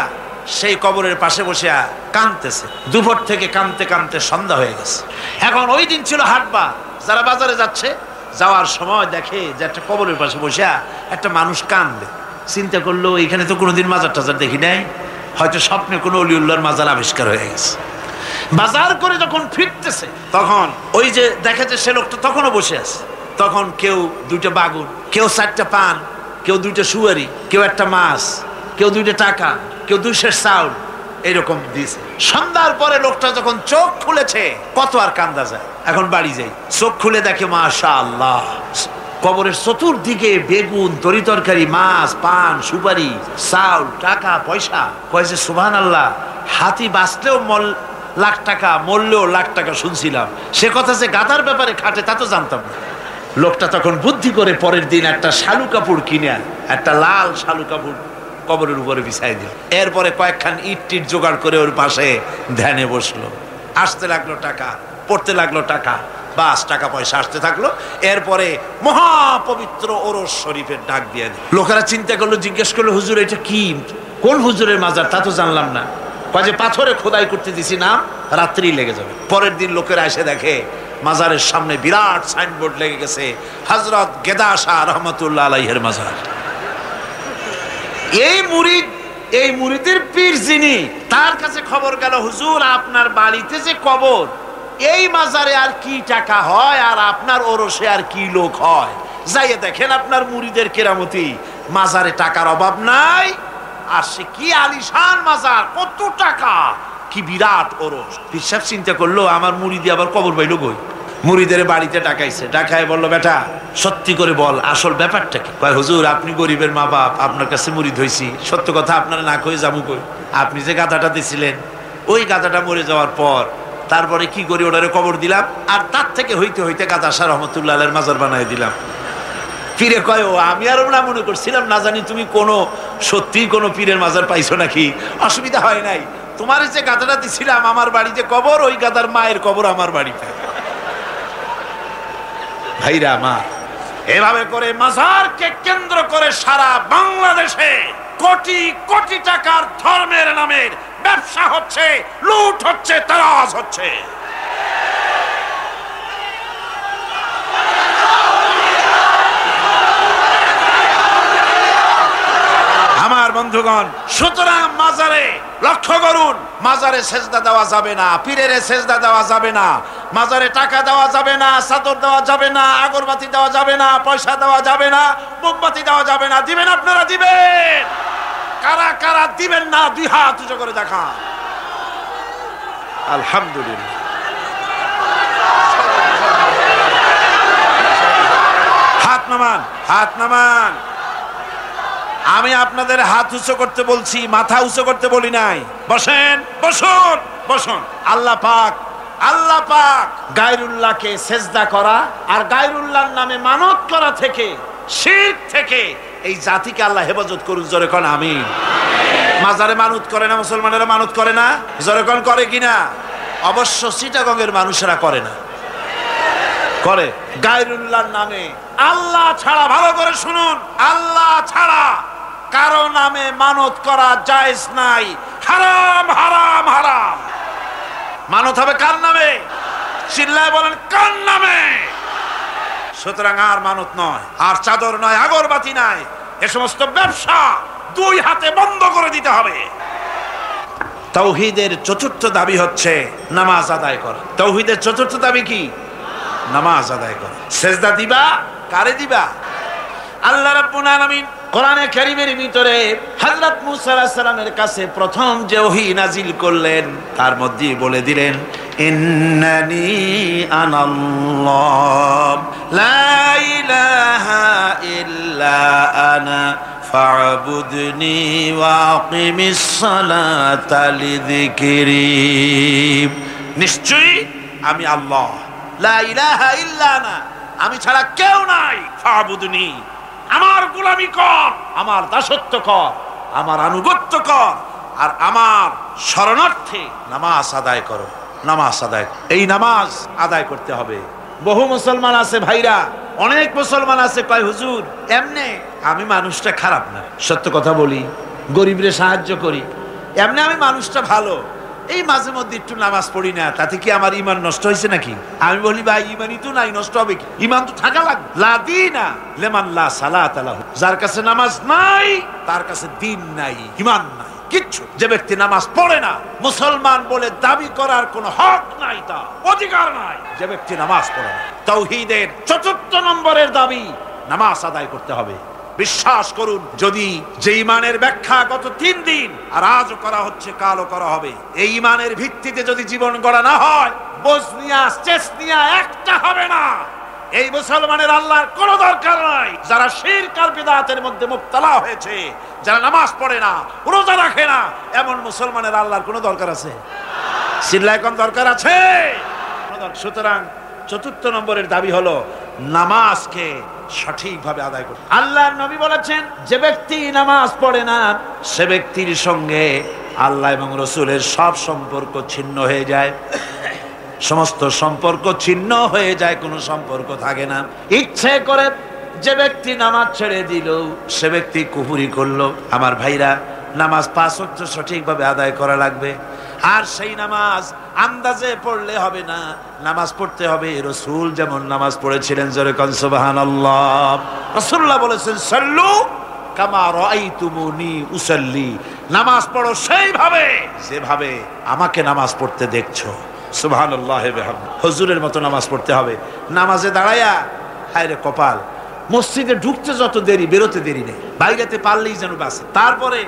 সেই কবরের পাশে বসে কাঁদতেছে। দুপুর থেকে কাঁদতে কাঁদতে সন্ধ্যা হয়ে গেছে। এখন ওই দিন ছিল হাটবার, যারা বাজারে যাচ্ছে, যাওয়ার সময় দেখে যে একটা কবরের পাশে বসে একটা মানুষ কাঁদবে। চিন্তা করলো, এখানে তো কোনোদিন মাজার টাজার দেখি নাই, হয়তো স্বপ্নে কোনো অলিউল্লাহর মাজার আবিষ্কার হয়ে গেছে। বাজার করে যখন ফিরতেছে, তখন ওই যে দেখেছে সে লোকটা তখনও বসে আছে। তখন কেউ দুইটা বাগুন, কেউ 4টা পান, কেউ 2টা সুয়ারি, কেউ একটা মাছ, কেউ 2টা টাকা, কেউ 200 চাউল, এইরকম দিয়েছে। সন্ধ্যার পরে লোকটা যখন চোখ খুলেছে, কত আর কান্দা যায়। এখন বাড়ি যাই, চোখ খুলে দেখে মাশাআল্লাহ, কবরের চতুর্দিকে বেগুন, তরি তরকারি, মাছ, পান, সুপারি, চাউল, টাকা পয়সা। কয়েছে সুবহানাল্লাহ, হাতি বাঁচলেও লাখ টাকা, মরলেও লাখ টাকা শুনছিলাম, সে কথা যে গাধার ব্যাপারে খাটে তা তো জানতাম না। লোকটা তখন বুদ্ধি করে পরের দিন একটা শালু কাপড় কিনে একটা লাল শালু কাপড় কবরের উপরে বিছাই দিল। এরপরে কয়েকখান ইট টিট জোগাড় করে ওর পাশে ধ্যানে বসলো। আসতে লাগলো টাকা, পড়তে লাগলো টাকা, বাস টাকা পয়সা আসতে থাকলো। এরপরে মহাপবিত্র ওরস শরীফের ডাক দিয়ে দিল। লোকেরা চিন্তা করলো, জিজ্ঞেস করলো, হুজুর এটা কি, কোন হুজুরের মাজার, তা তো জানলাম না। কাজে পাথরে খোদাই করতে দিছি, না রাত্রি লেগে যাবে। পরের দিন লোকেরা এসে দেখে মাজারের সামনে বিরাট সাইনবোর্ড লেগে গেছে, হযরত গেদা শাহ রহমতুল্লাহ আলাইহির মাজার। এই মুরিদের পীর যিনি, তার কাছে খবর গেল, হুজুর আপনার বাড়িতে যে কবর, এই মাজারে আর কি টাকা হয়, আর আপনার ওরসে আর কি লোক হয়, যাইয়ে দেখেন আপনার মুরিদের কেরামতি, মাজারে টাকার অভাব নাই, আর সে কি আলিশান মাজার, কত টাকা, কি বিরাট ওরস। পীর সাহেব চিন্তা করলো, আমার মুরিদি আবার কবর পাইলো কই। মুরিদের বাড়িতে ডাকাইছে, ডাকায় বললো, বেটা সত্যি করে বল আসল ব্যাপারটা কি। কয়, হুজুর আপনি গরিবের মা বাপ, আপনার কাছে মুরিদ হইছি, সত্য কথা আপনারা না কই যাবো কই। আপনি যে গাধাটা দিছিলেন, ওই গাধাটা মরে যাওয়ার পর তারপরে কি করি, ওটারে কবর দিলাম, আর তার থেকে হইতে হইতে গাদা শাহ রহমতুল্লাহ আলাইহির মাজার বানাই দিলাম। পীরে কয়, ও আমি আরো না মনে করছিলাম, না জানি তুমি কোনো সত্যি কোনো পীরের মাজার পাইছো নাকি। অসুবিধা হয় নাই, তোমার যে গাধাটা দিছিলাম আমার বাড়িতে কবর, ওই গাধার মায়ের কবর আমার বাড়িতে। ভাইরা আমার, এভাবে করে মাজারকে কেন্দ্র করে সারা বাংলাদেশে কোটি কোটি টাকার ধর্মের নামের ব্যবসা হচ্ছে, লুট হচ্ছে, তারাজ হচ্ছে। আমার বন্ধুগণ, সুতরাং মাজারে লক্ষ্য করুন, মাজারে সেজদা দেওয়া যাবে না, পীরের সেজদা দেওয়া যাবে না, মাজারে টাকা দেওয়া যাবে না, চাদর দেওয়া যাবে না, আগরবাতি দেওয়া যাবে না, পয়সা দেওয়া যাবে না, মোমবাতি দেওয়া যাবে না। দিবেন আপনারা? দিবেন? কারা কারা দিবেন না, 2 হাত উঁচু করে দেখান। আলহামদুলিল্লাহ। হাত নামান, হাত নামান। আমি আপনাদের হাত উঁচু করতে বলছি, মাথা উঁচু করতে বলি নাই। বসেন, বসুন, বসুন। আল্লাহ পাক গায়রুল্লাহকে সেজদা করা আর গায়রুল্লাহর নামে মানত করা থেকে, শিরক থেকে এই জাতিকে আল্লাহ হেফাজত করুন। জোরে কোন আমিন। মাজারে মানত করে না, মুসলমানেরা মানত করে না, জোরে কোন করে কিনা? অবশ্য চিটাগংয়ের মানুষেরা করে না, করে গায়রুল্লাহর নামে। আল্লাহ ছাড়া, ভালো করে শুনুন, আল্লাহ ছাড়া কারো নামে মানত করা জায়েজ নাই। হারাম, হারাম, হারাম। মানত হবে কার নামে? চিল্লায় বলেন, কার নামে? সুতরাং আর মানত নয়, আর চাদর নয়, আগরবাতি নাই, এ সমস্ত ব্যবসা 2 হাতে বন্ধ করে দিতে হবে। তাওহীদের চতুর্থ দাবি হচ্ছে নামাজ আদায় করা। তাওহীদের চতুর্থ দাবি কি? নামাজ আদায় করা। সেজদা দিবা কারে দিবা? আল্লাহ রাব্বুল আলামিন কোরআনে কারীমের ভিতরে হযরত মূসা আলাইহিস সালামের কাছে প্রথম যে ওহী নাজিল করলেন তার মধ্যে বলে দিলেন, ইন্নানি আনাল্লাহ লা ইলাহা ইল্লা আনা ফা'বুদনি ওয়াকিমিস সালাতা লিযিকরি। নিশ্চয়ই আমি আল্লাহ, লা ইলাহা ইল্লা আনা, আমি ছাড়া কেউ নাই। ফা'বুদনি, আমার গোলামি কর, আমার দাসত্ব কর, আমার আনুগত্য কর, আর আমার শরণার্থে নামাজ আদায় করো। নামাজ আদায়, এই নামাজ আদায় করতে হবে। বহু মুসলমান আছে ভাইরা, অনেক মুসলমান আছে কয় হুজুর এমনে আমি মানুষটা খারাপ না, সত্য কথা বলি, গরিবরে সাহায্য করি, এমনি আমি মানুষটা ভালো, এই মাঝে মধ্যে একটু নামাজ পড়ি না, তাতে কি আমার ঈমান নষ্ট হয়েছে নাকি? আমি বলি ভাই ঈমানই তো নাই, নষ্ট হবে কি? ঈমান তো থাকা লাগবে। লা দীনা লিমান লা সালাতা লাহু, যার কাছে নামাজ নাই তার কাছে দ্বীন নাই, ঈমান নাই, কিচ্ছু। যে ব্যক্তি নামাজ পড়ে না, মুসলমান বলে দাবি করার কোনো হক নাই, তার অধিকার নাই, যে ব্যক্তি নামাজ পড়ে না। তাওহীদের চতুর্থ নম্বরের দাবি নামাজ আদায় করতে হবে। বিশ্বাস করুন, যদি যে ঈমানের ব্যাখ্যা গত 3 দিন আর আজও করা হচ্ছে, কালও করা হবে, এই ঈমানের ভিত্তিতে যদি জীবন গড়া না হয়, বসনিয়া চেচনিয়া একটা হবে না। এই মুসলমানের আল্লাহর কোনো দরকার নাই। যারা শিরক আর বিদআতের মধ্যে মুবতালা হয়েছে, যারা নামাজ পড়ে না, রোজা রাখে না, এমন মুসলমানের আল্লাহর কোনো দরকার আছে? চিল্লায় কোন দরকার আছে? সুতরাং চতুর্থ নম্বরের দাবি হলো নামাজকে সঠিকভাবে আদায় করতে। আল্লাহর নবী বলেছেন, যে ব্যক্তি নামাজ পড়ে না সে ব্যক্তির সঙ্গে আল্লাহ এবং রাসূলের সব সম্পর্ক ছিন্ন হয়ে যায়। সমস্ত সম্পর্ক ছিন্ন হয়ে যায়, কোনো সম্পর্ক থাকে না। ইচ্ছে করে যে ব্যক্তি নামাজ ছেড়ে দিল সে ব্যক্তি কুফরি করলো। আমার ভাইরা, নামাজ 5 ওয়াক্ত সঠিকভাবে আদায় করা লাগবে। আর সেই নামাজ আন্দাজে পড়লে হবে না, নামাজ পড়তে হবে রাসূল যেমন নামাজ পড়েছিলেন। জোরে কোন সুবহানাল্লাহ। রাসূলুল্লাহ বলেছেন, সাল্লু কামা রাআইতুমুনি উসাল্লি, নামাজ পড়ো সেইভাবে যেভাবে আমাকে নামাজ পড়তে দেখছো। সুবহানাল্লাহ বিহামদি। হুজুরের মতো নামাজ পড়তে হবে। নামাজে দাঁড়ায়া হায় রে কপাল, মসজিদে ঢুকতে যত দেরি, বেরোতে দেরি নেই, বাইরেতে পারলেই যেন বাসে। তারপরে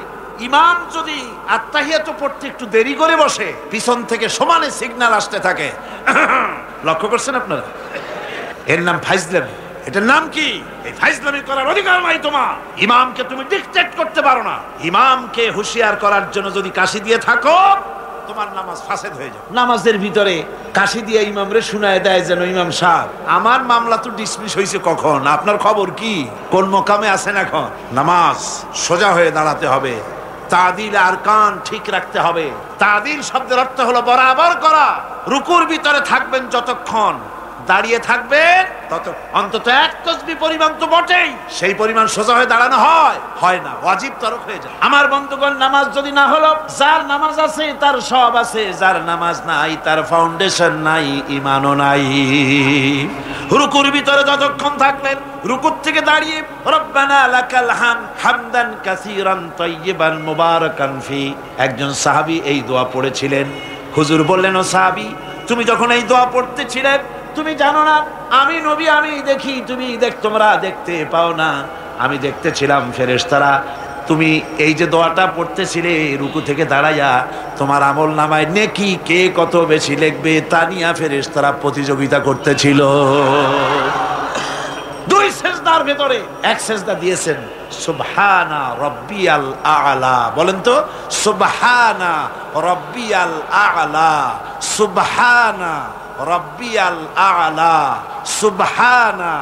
ইমাম যদি আত্তাহিয়াত পড়তে একটু দেরি করে বসে, পিছন থেকে সমানে সিগন্যাল আসতে থাকে। লক্ষ্য করছেন আপনারা? এর নাম ফাইজলামি। এটার নাম কি? এই ফাইজলামি করার অধিকার নাই তোমার। ইমামকে তুমি ডিকটেট করতে পারো না। ইমামকে হুঁশিয়ার করার জন্য যদি কাশি দিয়ে থাকো, তোমার নামাজ ফাসেদ হয়ে যাবে। নামাজের ভিতরে কাশি দিয়ে ইমামরে শুনায় দেয় যেন, ইমাম সাহেব আমার মামলা তো ডিসমিস হয়েছে কখন, আপনার খবর কি, কোন মোকামে আছেন এখন? নামাজ সোজা হয়ে দাঁড়াতে হবে, তাদিল আরকান ঠিক রাখতে হবে। তাদিল শব্দের অর্থ হলো বরাবর করা। রুকুর ভিতরে থাকবেন যতক্ষণ, দাঁড়িয়ে থাকবেন তত, অন্তত 1 তাসবিহ পরিমাণ তো বটেই, সেই পরিমাণ সোজা হয়ে দাঁড়ানো হয় না, ওয়াজিব তরক হয়ে যায়। আমার বন্ধুগণ, নামাজ যদি না হলো, যার নামাজ আছে তার সব আছে, যার নামাজ নাই তার ফাউন্ডেশন নাই, ঈমানও নাই। রুকুর ভিতরে যতক্ষণ থাকলেন, রুকুর থেকে দাঁড়িয়ে রব্বানা লাকাল হামদ হামদান কাসীরান তাইয়িবান মুবারাকান ফি, একজন সাহাবী এই দোয়া পড়েছিলেন। হুজুর বললেন, ও সাহাবী, তুমি যখন এই দোয়া পড়তেছিলে তুমি জানো না আমি নবী, আমি দেখি, তোমরা দেখতে পাও না, আমি দেখতেছিলাম ফেরেশতারা তুমি এই যে দোয়াটা পড়তেছিলে রুকু থেকে দাঁড়াইয়া, তোমার আমল নামায় নেকি কে কত বেশি লিখবে তা নিয়ে ফেরেশতারা প্রতিযোগিতা করতেছিল। 2 সেজদার ভেতরে 1 সেজদা দিয়েছেন সুবহানা রাব্বিয়াল আ'লা। বলেন তো, সুবহানা রাব্বিয়াল আ'লা, সুবহানা রাব্বিয়াল আ'লা, সুবহানা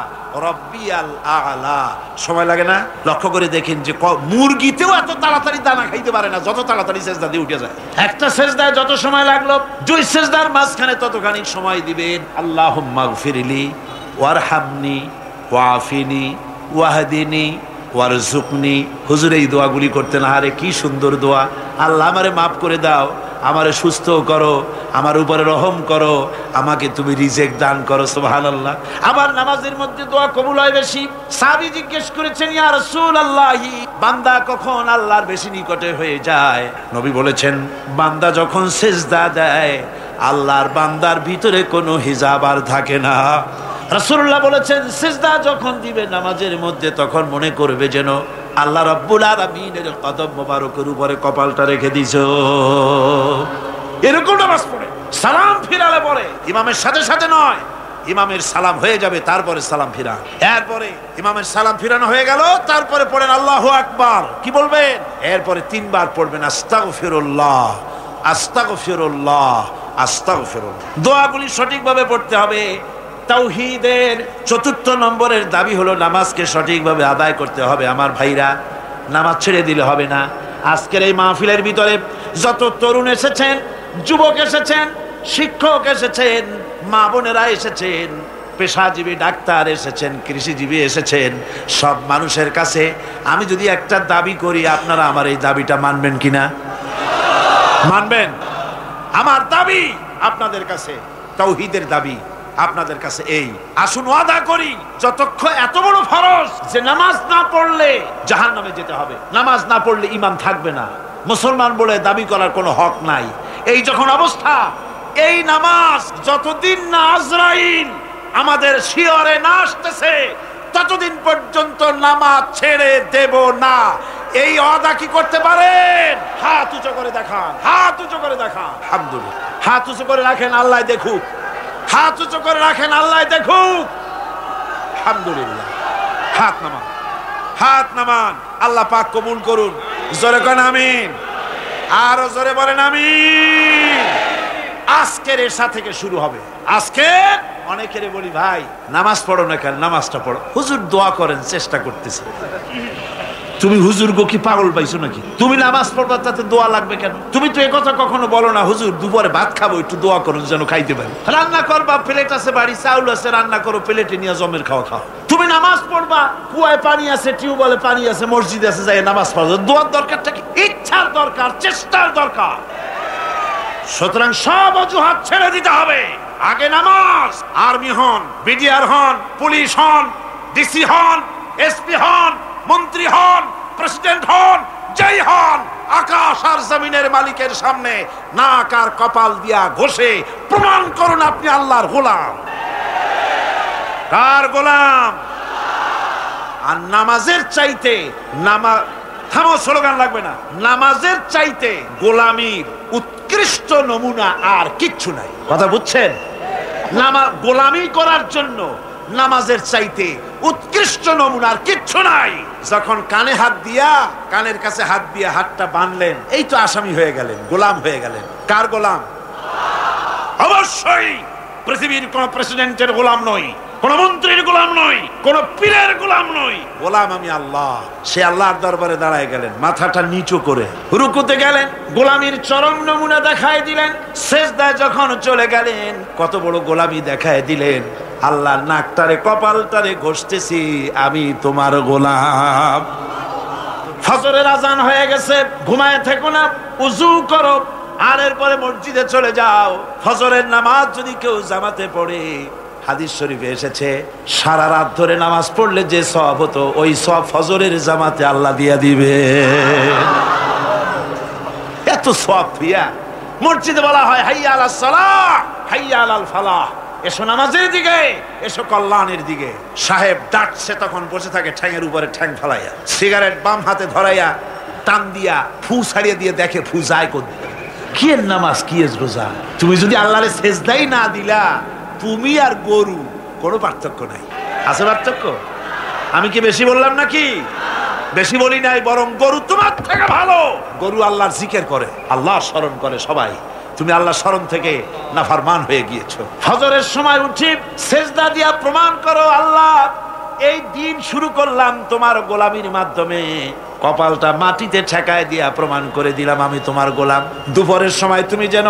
রাব্বিয়াল আ'লা। সময় লাগে না? লক্ষ্য করে দেখেন যে মুরগিতেও এত তাড়াতাড়ি দানা খাইতে পারে না, যত তাড়াতাড়ি সেজদা দিয়ে উঠে যায়। একটা সেজদায় যত সময় লাগলো, 2 সেজদার মাঝখানে ততখানি সময় দিবেন। আল্লাহুম্মা গফিরলি ওয়ারহামনি ওয়াফিনি ওয়াহদিনি ওয়ারজুকনি। হুজুর এই দোয়াগুলি করতেন, আরে কি সুন্দর দোয়া। আল্লাহ আমারে মাফ করে দাও, আমারে সুস্থ করো, আমার উপরে রহম করো, আমাকে তুমি রিজিক দান করো। সুবহানাল্লাহ। আবার নামাজের মধ্যে দোয়া কবুল হয় বেশি। সাহাবী জিজ্ঞেস করেছেন, ইয়া রাসূলুল্লাহ, বান্দা কখন আল্লাহর বেশি নিকটে হয়ে যায়? নবী বলেছেন, বান্দা যখন সিজদা দেয় আল্লাহর বান্দার ভিতরে কোনো হিজাব আর থাকে না। রাসূলুল্লাহ বলেছেন, সিজদা যখন দিবে নামাজের মধ্যে তখন মনে করবে যেন আল্লাহ রাব্বুল আলামিনের কদম মোবারকের উপরে কপালটা রেখে দিছো। এরকম নামাজ পড়ে সালাম ফিরালে পরে ইমামের সাথে সাথে নয়, ইমামের সালাম হয়ে যাবে তারপরে সালাম ফিরা। এরপরে ইমামের সালাম ফিরানো হয়ে গেল, তারপরে পড়েন আল্লাহু আকবার। কি বলবেন? এরপরে 3 বার পড়বেন আস্তাগফিরুল্লাহ, আস্তাগফিরুল্লাহ, আস্তাগফিরুল্লাহ। দোয়াগুলি সঠিকভাবে পড়তে হবে। তাওহীদের 4th নম্বরের দাবি হলো নামাজকে সঠিকভাবে আদায় করতে হবে। আমার ভাইরা, নামাজ ছেড়ে দিলে হবে না। আজকের এই মাহফিলের ভিতরে যত তরুণ এসেছেন, যুবক এসেছেন, শিক্ষক এসেছেন, মা বোনেরা এসেছেন, পেশাজীবী ডাক্তার এসেছেন, কৃষিজীবী এসেছেন, সব মানুষের কাছে আমি যদি একটা দাবি করি, আপনারা আমার এই দাবিটা মানবেন কিনা? মানবেন? আমার দাবি আপনাদের কাছে, তাওহীদের দাবি আপনাদের কাছে এই, আসুন ওয়াদা করি, যতক্ষণ এত বড় ফরজ যে নামাজ না পড়লে জাহান্নামে যেতে হবে, নামাজ না পড়লে ঈমান থাকবে না, মুসলমান বলে দাবি করার কোনো হক নাই, এই যখন অবস্থা, এই নামাজ যতদিন না আজরাইল আমাদের শিয়রে না আসতেছে ততদিন পর্যন্ত নামাজ ছেড়ে দেব না। এই ওয়াদা কি করতে পারেন? হাত উঁচু করে দেখান, হাত উঁচু করে দেখান। আলহামদুলিল্লাহ, হাত উঁচু করে রাখেন, আল্লাহ দেখুক। হাত উঁচু করে রাখেন, আল্লাহ দেখুক। আলহামদুলিল্লাহ। হাত নামান, হাত নামান। আল্লাহ পাক কবুল করুন। জোরে করেন আমিন, আরো জোরে বলেন আমিন। আজকের এশা থেকে শুরু হবে। আজকে অনেকের বলি, ভাই নামাজ পড়ো না কেন? নামাজটা পড়ো। হুজুর দোয়া করেন, চেষ্টা করতেছে। তুমি হুজুর গো কি পাগল পাইছো নাকি? তুমি নামাজ পড়বা তাতে দোয়া লাগবে কেন? তুমি তো একথা কখনো বলো না, হুজুর দুপুরে ভাত খাবো, একটু দোয়া করো যেন খাইতে পারি। রান্না করবা, প্লেট আছে বাড়ি, চাউল আছে, রান্না করো, প্লেটে নিয়ে জমের খাওয়া খাও। তুমি নামাজ পড়বা, কুয়ায় পানি আছে, টিউবওয়েলে পানি আছে, মসজিদ আছে, যাই নামাজ পড়ো। দোয়ার দরকারটা কি? ইচ্ছার দরকার, চেষ্টার দরকার। সুতরাং সব অজুহাত ছেড়ে দিতে হবে। আগে নামাজ। আর্মি হন, বিডিআর হন, পুলিশ হন, ডিসি হন, এসপি হন, মন্ত্রী হন, প্রেসিডেন্ট হন, যেই হন, আকাশ আর জমিনের মালিকের সামনে নাক আর কপাল দিয়া ঘষে প্রমাণ করুন আপনি আল্লাহর গোলাম। কার গোলাম? আর নামাজের চাইতে থামো, স্লোগান লাগবে না। নামাজের চাইতে গোলামির উৎকৃষ্ট নমুনা আর কিচ্ছু নাই। কথা বুঝছেন? গোলামি করার জন্য নামাজের চাইতে উৎকৃষ্ট নমুনা আর কিচ্ছু নাই। যখন কানে হাত দিয়া, কানের কাছে হাত দিয়া হাতটা বাঁধলেন, এই তো আসামি হয়ে গেলেন, গোলাম হয়ে গেলেন। কার গোলাম? অবশ্যই পৃথিবীর কোন প্রেসিডেন্টের গোলাম নই, কোন মন্ত্রীর গোলাম নই, কোন পীরের গোলাম নই। গোলাম আমি আল্লাহ। সে আল্লাহর দরবারে দাঁড়ায় গেলেন, মাথাটা নিচু করে রুকুতে গেলেন, গোলামির চরম নমুনা দেখায় দিলেন। সেজদায় যখন চলে গেলেন, কত বড় গোলামি দেখায় দিলেন। আল্লাহ নাকটারে কপালটারে ঘষতেছি, আমি তোমার গোলাম। ফজরের আজান হয়ে গেছে, ঘুমায় থেকো না, উযু করো, আর এরপরে মসজিদে চলে যাও। ফজরের নামাজ যদি কেউ জামাতে পড়ে, হাদিস শরীফে এসেছে, সারা রাত ধরে নামাজ পড়লে যে সওয়াব হতো, ওই সওয়াব ফজরের জামাতে আল্লাহ দিয়া দিবে। এত সওয়াব ফিয়া মসজিদে বলা হয়, হাইয়া আলাস সালাহ, হাইয়া আলাল ফালাহ। এসো নামাজের দিকে, এসো কল্যাণের দিকে। সাহেব ডাকছে, তখন বসে থাকে ঠ্যাংয়ের উপরে ঠ্যাং ফেলাইয়া, সিগারেট বাম হাতে ধরাইয়া টান দিয়া ফু ছাড়িয়ে দিয়ে দেখে ফু যায় কোন দিকে। কি এর নামাজ, কি এর রোজা? তুমি যদি আল্লাহরে সেজদাই না দিলা, তুমি আর গরু কোনো পার্থক্য নাই। আছে পার্থক্য? আমি কি বেশি বললাম নাকি? বেশি বলি নাই, বরং গরু তোমার থেকে ভালো। গরু আল্লাহর জিকির করে, আল্লাহর স্মরণ করে সবাই। তুমি আল্লাহর স্মরণ থেকে নাফরমান হয়ে গিয়েছো। ফজরের সময় উঠি সেজদা দিয়া প্রমাণ করো, আল্লাহ এই দিন শুরু করলাম তোমার গোলামির মাধ্যমে। কপালটা মাটিতে ঠেকায় দিয়া প্রমাণ করে দিলাম আমি তোমার গোলাম। দুপুরের সময় তুমি যেন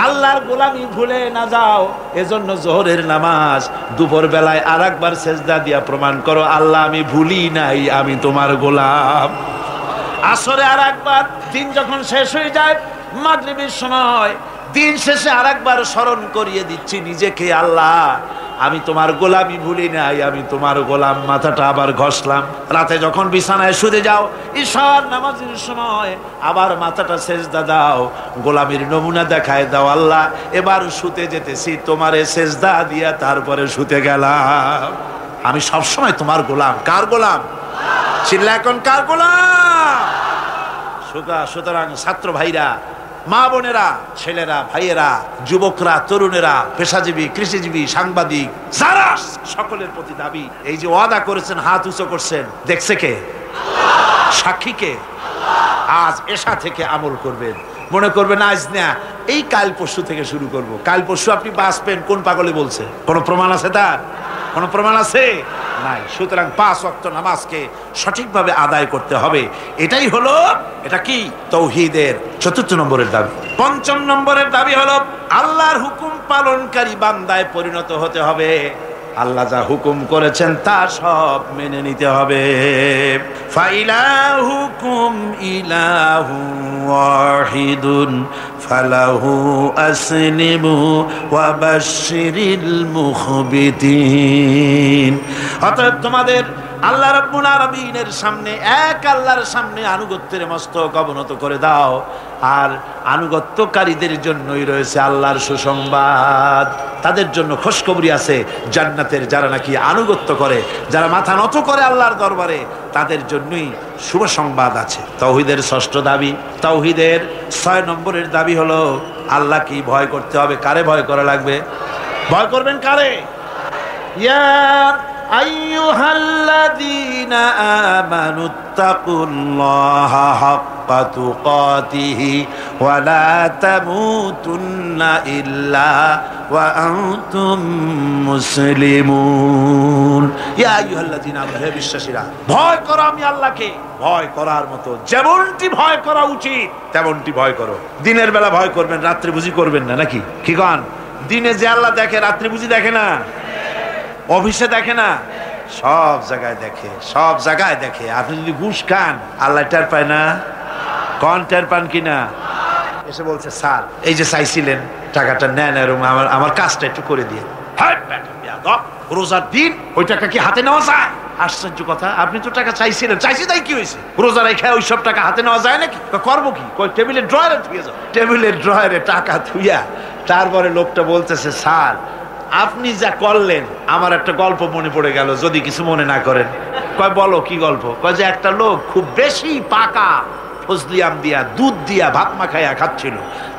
আল্লাহর গোলামি ভুলে না যাও, এজন্য জোহরের নামাজ দুপুর বেলায় আর একবার সেজদা দিয়া প্রমাণ করো, আল্লাহ আমি ভুলি নাই, আমি তোমার গোলাম। আসরে আর একবার, দিন যখন শেষ হয়ে যায় মাগরিবের সময় দিন শেষে আরেকবার স্মরণ করিয়ে দিচ্ছি নিজেকে, আল্লাহ আমি তোমার গোলামি ভুলি নাই, আমি তোমার গোলাম। মাথাটা আবার ঘষলাম। রাতে যখন বিছানায় শুতে যাও, ঈশার নামাজের সময় আবার মাথাটা সেজদা দাও, গোলামির নমুনা দেখায় দাও, আল্লাহ এবার শুতে যেতেছি, তোমারে সেজদা দিয়া তারপরে শুতে গেলাম। আমি সবসময় তোমার গোলাম। কার গোলাম? চিল্লা এখন কার গোলাম? সুতরাং ছাত্র ভাইরা, মা বোনেরা, ছেলেরা, ভাইয়েরা, যুবকরা, তরুণেরা, পেশাজীবী, কৃষিজীবী, সাংবাদিক, যারা সকলের প্রতি দাবি, এই যে ওয়াদা করেছেন, হাত উঁচু করছেন, দেখছে কে? সাক্ষী কে? আজ এশা থেকে আমল করবেন। মনে করবেন আজ না, এই কাল পরশু থেকে শুরু করব। কাল পরশু আপনি বাঁচবেন কোন পাগলে বলছে? কোন প্রমাণ আছে তার? কোন প্রমাণ আছে? নাই। সুতরাং 5 ওয়াক্ত নামাজকে সঠিকভাবে আদায় করতে হবে। এটাই হলো, এটা কি? তাওহীদের 4 নম্বরের দাবি। 5 নম্বরের দাবি হলো আল্লাহর হুকুম পালনকারী বান্দায় পরিণত হতে হবে। আল্লাহ যা হুকুম করেছেন তা সব মেনে নিতে হবে। ফাইলাহুকুম ইলাহু ওয়াহিদুন ফালাহু আসলিমু ওয়া বাশশিরিল মুখবিতিন। অতএব তোমাদের আল্লাহ রাব্বুল আলামিনের সামনে, এক আল্লাহর সামনে আনুগত্যের মস্তক অবনত করে দাও। আর আনুগত্যকারীদের জন্যই রয়েছে আল্লাহর সুসংবাদ। তাদের জন্য খুশখবরি আছে জান্নাতের, যারা নাকি আনুগত্য করে, যারা মাথা নত করে আল্লাহর দরবারে, তাদের জন্যই শুভ সংবাদ আছে। তাওহীদের 6ষ্ঠ দাবি। তাওহীদের 6 নম্বরের দাবি হলো আল্লাহকে ভয় করতে হবে। কারে ভয় করা লাগবে? ভয় করবেন কারে? ইয়া আইয়ুহাল্লাযীনা আমানুত্তাকুল্লাহা হাক্কা তুকাতিহি ওয়া লা তামুতুন্না ইল্লা ওয়া আনতুম মুসলিমুন। ইয়া আইয়ুহাল্লাযীনা আমানু, হে বিশ্বাসীরা, ভয় করো আমি আল্লাহকে। ভয় করার মতো যেমনটি ভয় করা উচিত তেমনটি ভয় করো। দিনের বেলা ভয় করবেন, রাত্রে বুঝি করবেন না নাকি? কি কন? দিনে যে আল্লাহ দেখে, রাত্রে বুঝি দেখে না? অফিসে দেখে না? সব জায়গায় দেখে, সব জায়গায় দেখে। আপনি যদি ঘুষ খান, আল্লাহ টের পায় না? কোন টের পান কিনা? এসে বলছে, স্যার এই যে চাইছিলেন টাকাটা নেন, এরকম আমার কাজটা একটু করে দিয়ে। রোজার দিন ওই টাকা কি হাতে নেওয়া যায়? আশ্চর্য কথা, আপনি তো টাকা চাইছিলেন। চাইছি তাই কি হয়েছে? রোজা রেখে ওই সব টাকা হাতে নেওয়া যায় নাকি? করবো কি? টেবিলের ড্রয়ারে থুয়ে যাও। টেবিলের ড্রয়ারে টাকা থুইয়া তারপরে লোকটা বলতেছে, স্যার আপনি যা করলেন আমার একটা গল্প মনে পড়ে গেল, যদি কিছু মনে না করেন। কয় বলো কি গল্প? কয় যে একটা লোক খুব বেশি পাকা ফজলি আম দিয়া, দুধ দিয়া ভাত মাখাইয়া খাচ্ছিল।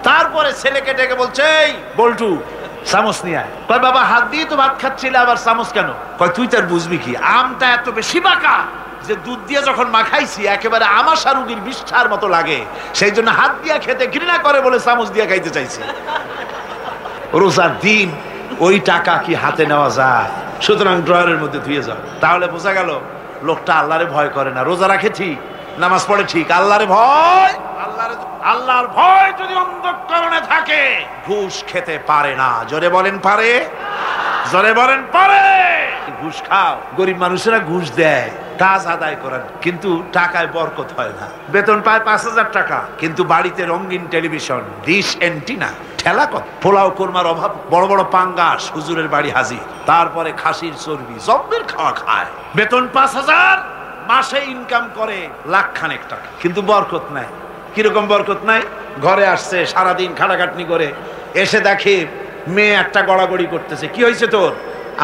তারপরে ছেলেকে ডেকে বলছে, এই বল্টু চামচ নিয়ে আয়। কয় বাবা হাত দিয়ে তো ভাত খাচ্ছিলে, আবার চামচ কেন? কয় তুই তার বুঝবি কি, আমটা এত বেশি পাকা যে দুধ দিয়ে যখন মাখাইছি একেবারে আমাশা রুগীর বিষ্ঠার মতো লাগে, সেই জন্য হাত দিয়া খেতে ঘৃণা করে বলে চামচ দিয়া খাইতে চাইছি। রোজার দিন ওই টাকা কি হাতে নেওয়া যায়? সুতরাং ড্রয়ারের মধ্যে ধুয়ে যাও। তাহলে বোঝা গেল লোকটা আল্লাহরে ভয় করে না। রোজা রাখে ঠিক, নামাজ পড়ে ঠিক, আল্লাহরে ভয়, আল্লাহর ভয় যদি অন্তঃকরণে থাকে, ঘুষ খেতে পারে না। জোরে বলেন পারে? জোরে বলেন পারে? ঘুষ খাও। গরিব মানুষেরা ঘুষ দেয় কাজ আদায় করেন, কিন্তু টাকায় বরকত হয় না। বেতন পায় 5,000 টাকা, কিন্তু বাড়িতে রঙিন টেলিভিশন, ডিশ এন্টিনা, ঠেলা কত, পোলাও কোরমার অভাব, বড় বড় পাঙ্গাস হুজুরের বাড়ি হাজির, তারপরে খাসির চর্বি, জব্বের খাওয়া খায়। বেতন 5,000, মাসে ইনকাম করে লাখখানেক টাকা, কিন্তু বরকত নাই। কিরকম বরকত নাই? ঘরে আসছে, সারাদিন খাটাখাটনি করে এসে দেখে মেয়ে একটা গড়াগড়ি করতেছে। কি হয়েছে তোর?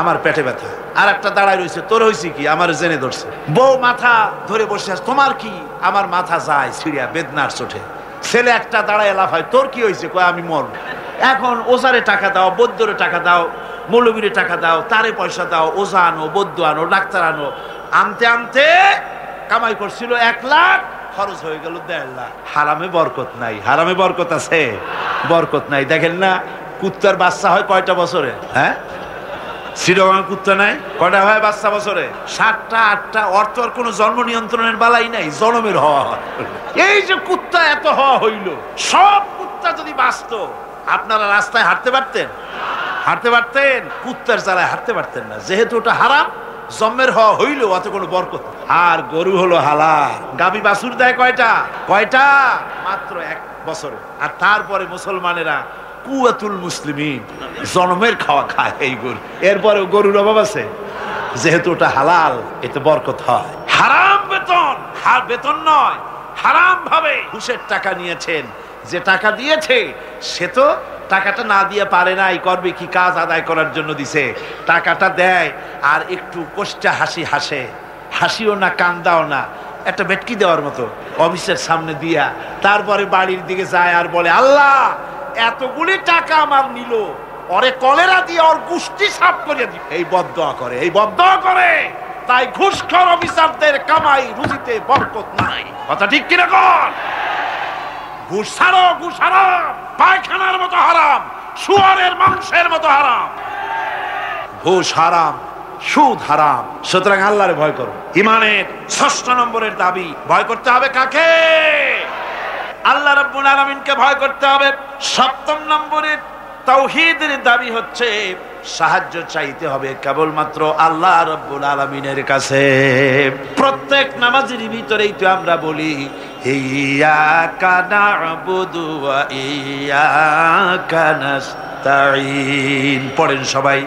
আমার পেটে ব্যথা। আর একটা দাঁড়ায় রয়েছে, তোর হয়েছে কি? আমার জেনে ধরছে। বউ মাথা ধরে বসে আছে, তোমার কি? আমার মাথা যায় ছিড়িয়া বেদনার চোটে। ছেলে একটা দাঁড়ায় লাফায়, তোর কি হয়েছে? কয় আমি মরব। এখন ওজারে টাকা দাও, বৈদ্যরে টাকা দাও, মৌলবীরে টাকা দাও, তারে পয়সা দাও, ওজা আনো, বৈদ্য আনো, ডাক্তার আনো। আনতে আনতে কামাই করছিল 1 লাখ, খরচ হয়ে গেল 1.5 লাখ। হারামে বরকত নাই। হারামে বরকত আছে? বরকত নাই। দেখেন না, কুত্তার বাচ্চা হয় কয়টা বছরে? হ্যাঁ, শ্রীরঙের কুত্তা নাই, কয়টা হয় বাচ্চা বছরে? 7টা 8টা। অর্থ আর কোনো জন্ম নিয়ন্ত্রণের বালাই নাই, জন্মের হওয়া হয়। এই যে কুত্তা এত হওয়া হইল, সব কুত্তা যদি বাঁচত, আপনারা রাস্তায় হাঁটতে পারতেন? হাঁটতে পারতেন? কুত্তার জ্বালায় হাঁটতে পারতেন না, যেহেতু ওটা হারাম। জন্মের হওয়া হইল, অত কোনো বরকত। আর গরু হলো হালাল। গাভী বাছুর দেয় কয়টা? কয়টা? মাত্র বছরে। আর তারপরে মুসলমানেরা কুয়াতুল মুসলিমিন, জনমের খাওয়া খায় এই গরু। এরপরে গরুর অভাব আছে, যেহেতু ওটা হালাল, এতে বরকত হয়। হারাম বেতন, বেতন নয়, হারাম ভাবে ঘুষের টাকা নিয়েছেন, যে টাকা দিয়েছে সে তো টাকাটা না দিয়ে পারে নাই, করবে কি, কাজ আদায় করার জন্য দিছে, টাকাটা দেয় আর একটু কষ্টা হাসি হাসে, হাসিও না কান্দাও না, একটা ভেটকি দেওয়ার মতো অফিসের সামনে দিয়া তারপরে বাড়ির দিকে যায় আর বলে, আল্লাহ এতগুলি টাকা আমার নিল, ওরে কলেরা দিয়ে ওর গুষ্টি সাফ করে দিই। এই বদদোয়া করে, এই বদদোয়া করে। তাই ঘুষখোর অফিসারদের কামাই রুজিতে বরকত নাই। কথা ঠিক কিনা কর? ঘুষ ছাড়ো, ঘুষ হারাম, পায়খানার মতো হারাম, শুয়ারের মাংসের মতো হারাম। ঘুষ হারাম, সুদ হারাম। সুতরাং আল্লাহরে ভয় করো। ইমানের ৬ষ্ঠ নম্বরের দাবি, ভয় করতে হবে কাকে? আল্লাহ রাব্বুল আলামিনকে ভয় করতে হবে। ৭ম নম্বরের তাওহীদের দাবি হচ্ছে সাহায্য চাইতে হবে কেবলমাত্র আল্লাহ রাব্বুল আলামিনের কাছে। প্রত্যেক নামাজের ভিতরেই তো আমরা বলি, ইয়্যাকা না'বুদু ওয়া ইয়্যাকা নাস্তাঈন। পড়েন সবাই,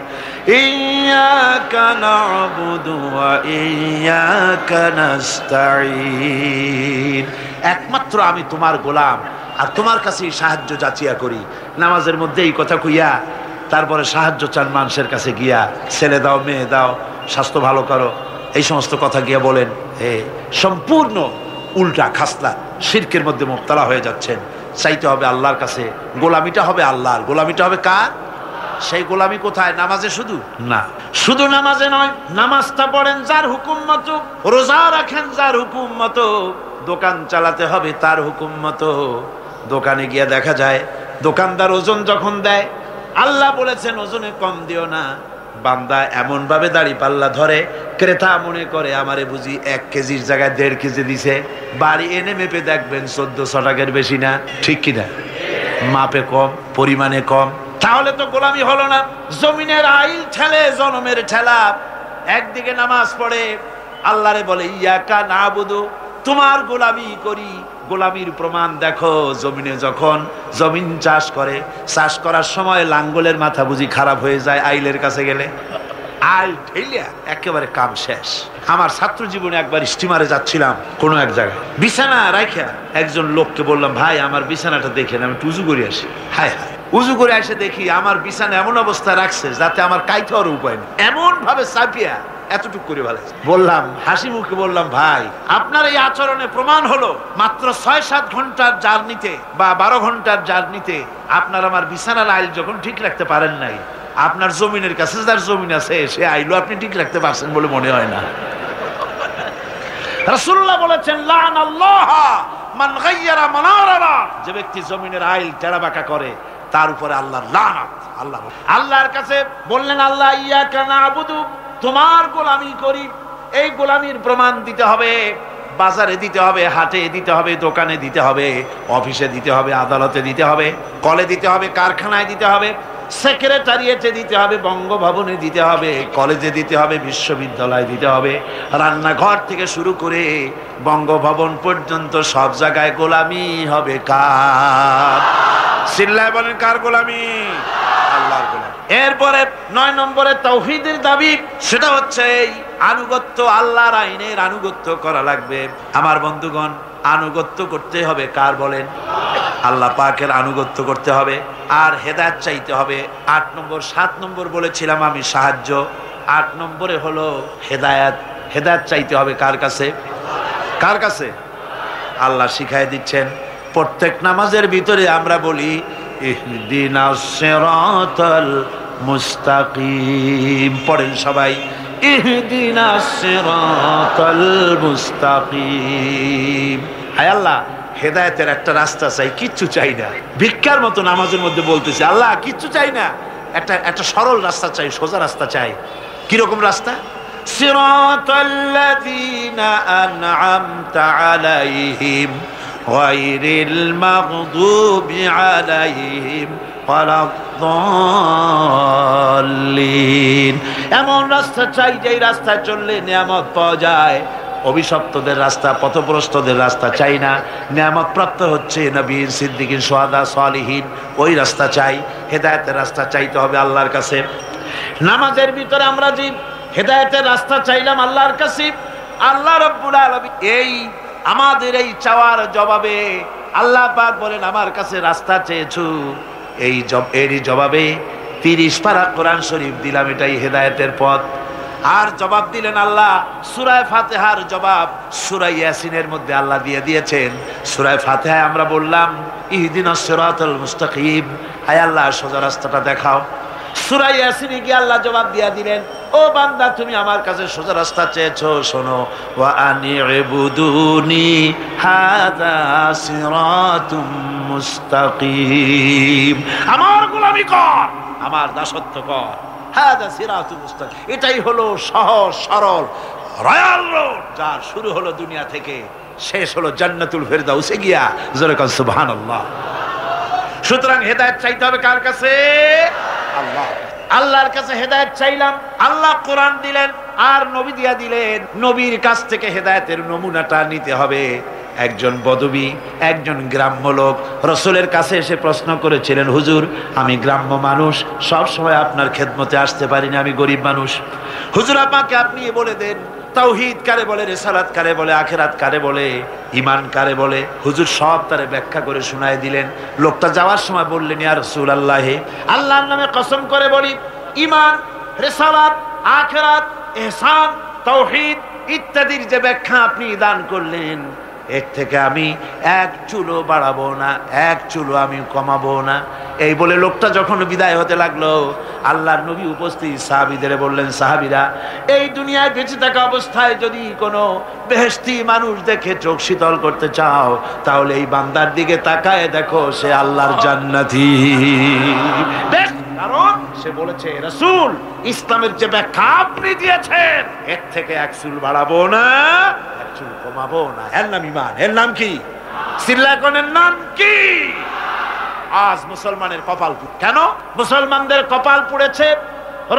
ইয়্যাকা না'বুদু ওয়া ইয়্যাকা নাস্তাঈন। একমাত্র আমি তোমার গোলাম আর তোমার কাছেই সাহায্য যাচিয়া করি। নামাজের মধ্যে এই কথা কইয়া তারপরে সাহায্য চান মানুষের কাছে গিয়া, ছেলে দাও, মেয়ে দাও, স্বাস্থ্য ভালো করো, এই সমস্ত কথা গিয়া বলেন, সম্পূর্ণ উল্টা খাসলা, শিরকের মধ্যে মুবতালা হয়ে যাচ্ছেন। চাইতে হবে আল্লাহর কাছে, গোলামিটা হবে আল্লাহর। গোলামিটা হবে কার? সেই গোলামি কোথায়? নামাজে শুধু না, শুধু নামাজে নয়, নামাজটা পড়েন যার হুকুম মতো, রোজা রাখেন যার হুকুম মতো, দোকান চালাতে হবে তার হুকুম মতো। দোকানে গিয়া দেখা যায় দোকানদার ওজন যখন দেয়, আল্লাহ বলেছেন ওজনে কম দিও না। বান্দা এমন ভাবে দাড়ি পাল্লা ধরে, ক্রেতা মনে করে আমারে বুঝি 1 কেজির জায়গায় 1.5 কেজি দিছে। বাড়ি এনে মেপে দেখবেন 1400 টাকার বেশি না। ঠিক কিনা? মাপে কম, পরিমাণে কম। তাহলে তো গোলামি হলো না। জমিনের আইল ঠেলে জনমের ঠেলা। একদিকে নামাজ পড়ে আল্লাহরে বলে, ইয়্যাকা না'বুদু, তোমার গোলামি করি। গোলামির প্রমাণ দেখো, জমিনে যখন জমিন চাষ করে, চাষ করার সময় লাঙ্গলের মাথা বুঝি খারাপ হয়ে যায় আইলের কাছে গেলে, আইল ঠেলিয়া একেবারে কাম শেষ। আমার ছাত্র জীবনে একবার স্টিমারে যাচ্ছিলাম কোনো এক জায়গায়, বিছানা রাখা একজন লোককে বললাম, ভাই আমার বিছানাটা দেখেন, আমি উজু করে আসি। হায় হায়, উজু করে এসে দেখি আমার বিছানা এমন অবস্থা রাখছে যাতে আমার কাইতে হওয়ার উপায় নেই, এমন ভাবে চাপিয়া এতটুকু করে ভালো বললাম, হাসি মুখে বললাম, ভাই আপনার এই আচরণে প্রমাণ হলো মাত্র ৬-৭ ঘন্টার জার্নিতে বা 12 ঘন্টার জার্নিতে আপনার আমার বিছানার আইল যখন ঠিক রাখতে পারেন নাই, আপনার জমিনের কাছে যার জমিন আছে সে আইলও আপনি ঠিক রাখতে পারছেন বলে মনে হয় না। রাসূলুল্লাহ বলেছেন, লা'নাল্লাহ মান গায়্যারা মানারানা, যে ব্যক্তি জমিনের আইল টেরা বাঁকা করে তার উপরে আল্লাহর লানত। আল্লাহর কাছে বললেন, আল্লাহ ইয়্যাকা না'বুদু, তোমার গোলামি করি। এই গোলামির প্রমাণ দিতে হবে, বাজারে দিতে হবে, হাটে দিতে হবে, দোকানে দিতে হবে, অফিসে দিতে হবে, আদালতে দিতে হবে, কলে দিতে হবে, কারখানায় দিতে হবে, সেক্রেটারিয়েটে দিতে হবে, বঙ্গভবনে দিতে হবে, কলেজে দিতে হবে, বিশ্ববিদ্যালয়ে দিতে হবে, রান্নাঘর থেকে শুরু করে বঙ্গভবন পর্যন্ত সব জায়গায় গোলামি হবে কার? চিল্লায় বলেন, কার গোলামি? আল্লাহর গোলামি। এরপরে 9 নম্বরে তাওহীদের দাবি, সেটা হচ্ছে এই আনুগত্য, আল্লাহর আইনের আনুগত্য করা লাগবে। আমার বন্ধুগণ, আনুগত্য করতে হবে কার বলেন? আল্লাহ পাকের আনুগত্য করতে হবে আর হেদায়েত চাইতে হবে। 8 নম্বর, 7 নম্বর বলেছিলাম আমি সাহায্য, 8 নম্বরে হলো হেদায়েত। হেদায়েত চাইতে হবে কার কাছে? কার কাছে? আল্লাহ শিখায় দিচ্ছেন। প্রত্যেক নামাজের ভিতরে আমরা বলি, ইহদিনাস সিরাতাল মুস্তাকিম। পড়েন সবাই, ইহদিনাস সিরাতাল মুস্তাকিম। হায় আল্লাহ, হেদায়েতের একটা রাস্তা চাই, কিচ্ছু চাই না। ভিক্ষার মতো নামাজের মধ্যে বলতেছি, আল্লাহ কিচ্ছু চাই না, একটা সরল রাস্তা চাই, সোজা রাস্তা চাই। কিরকম রাস্তা? সিরাতাল্লাযীনা আন'আমতা আলাইহিম গায়রিল মাগদুবি আলাইহিম ওয়ালাদ-দাল্লিন। এমন রাস্তা চাই যেই রাস্তায় চললে নিয়ামত পাওয়া যায়, অভিশপ্তদের রাস্তা, পথভ্রষ্টদের রাস্তা চাই না। নিয়ামত প্রাপ্ত হচ্ছে নবীন, সিদ্দিকিন, শুহাদা, সালিহিন, ওই রাস্তা চাই। হেদায়েতের রাস্তা চাইতে হবে আল্লাহর কাছে। নামাজের ভিতরে আমরা যে হেদায়েতের রাস্তা চাইলাম আল্লাহর কাছে, আল্লাহ রাব্বুল আলামিন এই আমাদের এই চাওয়ার জবাবে আল্লাহ পাক বলেন, আমার কাছে রাস্তা চেয়েছো, এরই জবাবে 30 পারা কোরআন শরীফ দিলাম, এটাই হেদায়েতের পথ। আর জবাব দিলেন আল্লাহ, সূরা ফাতিহার জবাব সূরা ইয়াসিনের মধ্যে আল্লাহ দিয়ে দিয়েছেন। সূরা ফাতিহায় আমরা বললাম ইহদিনাস সিরাতাল মুস্তাকিম, আয় আল্লাহ সোজা রাস্তাটা দেখাও। সূরা ইয়াসিনে গিয়ে আল্লাহ জবাব দিয়ে দিলেন, ও বান্দা তুমি আমার কাছে সোজা রাস্তা চেয়েছো, শোনো, ওয়া আনি'বুদুনি হাযা সিরাতুম মুস্তাকিম, আমার গোলামি কর, আমার দাসত্ব কর, হাযা সিরাতুম মুস্তাকিম, এটাই হলো সহজ সরল রয়্যাল রোড, যার শুরু হলো দুনিয়া থেকে, শেষ হলো জান্নাতুল ফেরদাউসে গিয়া। জোরে কোন সুবহানাল্লাহ। সুতরাং হেদায়েত চাইতে হবে কার কাছে? আল্লাহ। আল্লাহর কাছে হেদায়েত চাইলাম, আল্লাহ কোরআন দিলেন আর নবী দিয়া দিলেন। নবীর কাছ থেকে হেদায়েতের নমুনাটা নিতে হবে। একজন বদবী, একজন গ্রাম্য লোক রাসূলের কাছে এসে প্রশ্ন করেছিলেন, হুজুর আমি গ্রাম্য মানুষ, সব সময় আপনার খেদমতে আসতে পারি না, আমি গরিব মানুষ, হুজুর আমাকে আপনি বলে দেন তাওহীদ কারে বলে, রিসালাত কারে বলে, আখিরাত কারে বলে, ঈমান কারে বলে। হুজুর সব তারে ব্যাখ্যা করে শোনায় দিলেন। লোকটা যাওয়ার সময় বললেন, ইয়া রাসূলুল্লাহ, আল্লাহর নামে কসম করে বলি, ঈমান, রিসালাত, আখিরাত, ইহসান, তাওহীদ ইত্যাদির যে ব্যাখ্যা আপনি দান করলেন, এর থেকে আমি এক চুলো বাড়াবো না, এক চুলো আমি কমাবো না। এই বলে লোকটা যখন বিদায় হতে লাগলো, আল্লাহর নবী উপস্থিত সাহাবীদের বললেন, সাহাবীরা, এই দুনিয়ায় বেঁচে থাকা অবস্থায় যদি কোনো বেহেশতি মানুষ দেখে চোখ শীতল করতে চাও, তাহলে এই বান্দার দিকে তাকায় দেখো, সে আল্লাহর জান্নাতি। কারণ সে বলেছে, রাসূল ইসলামের যে ব্যাখ্যা আপনি দিয়েছেন, এর থেকে এক চুল বাড়াবো না, এক চুল কমাবো না। এর নাম ঈমান। এর নাম কি? সিল্লাকনের নাম কি? আজ মুসলমানের কপাল। কেন মুসলমানদের কপাল পুড়েছে?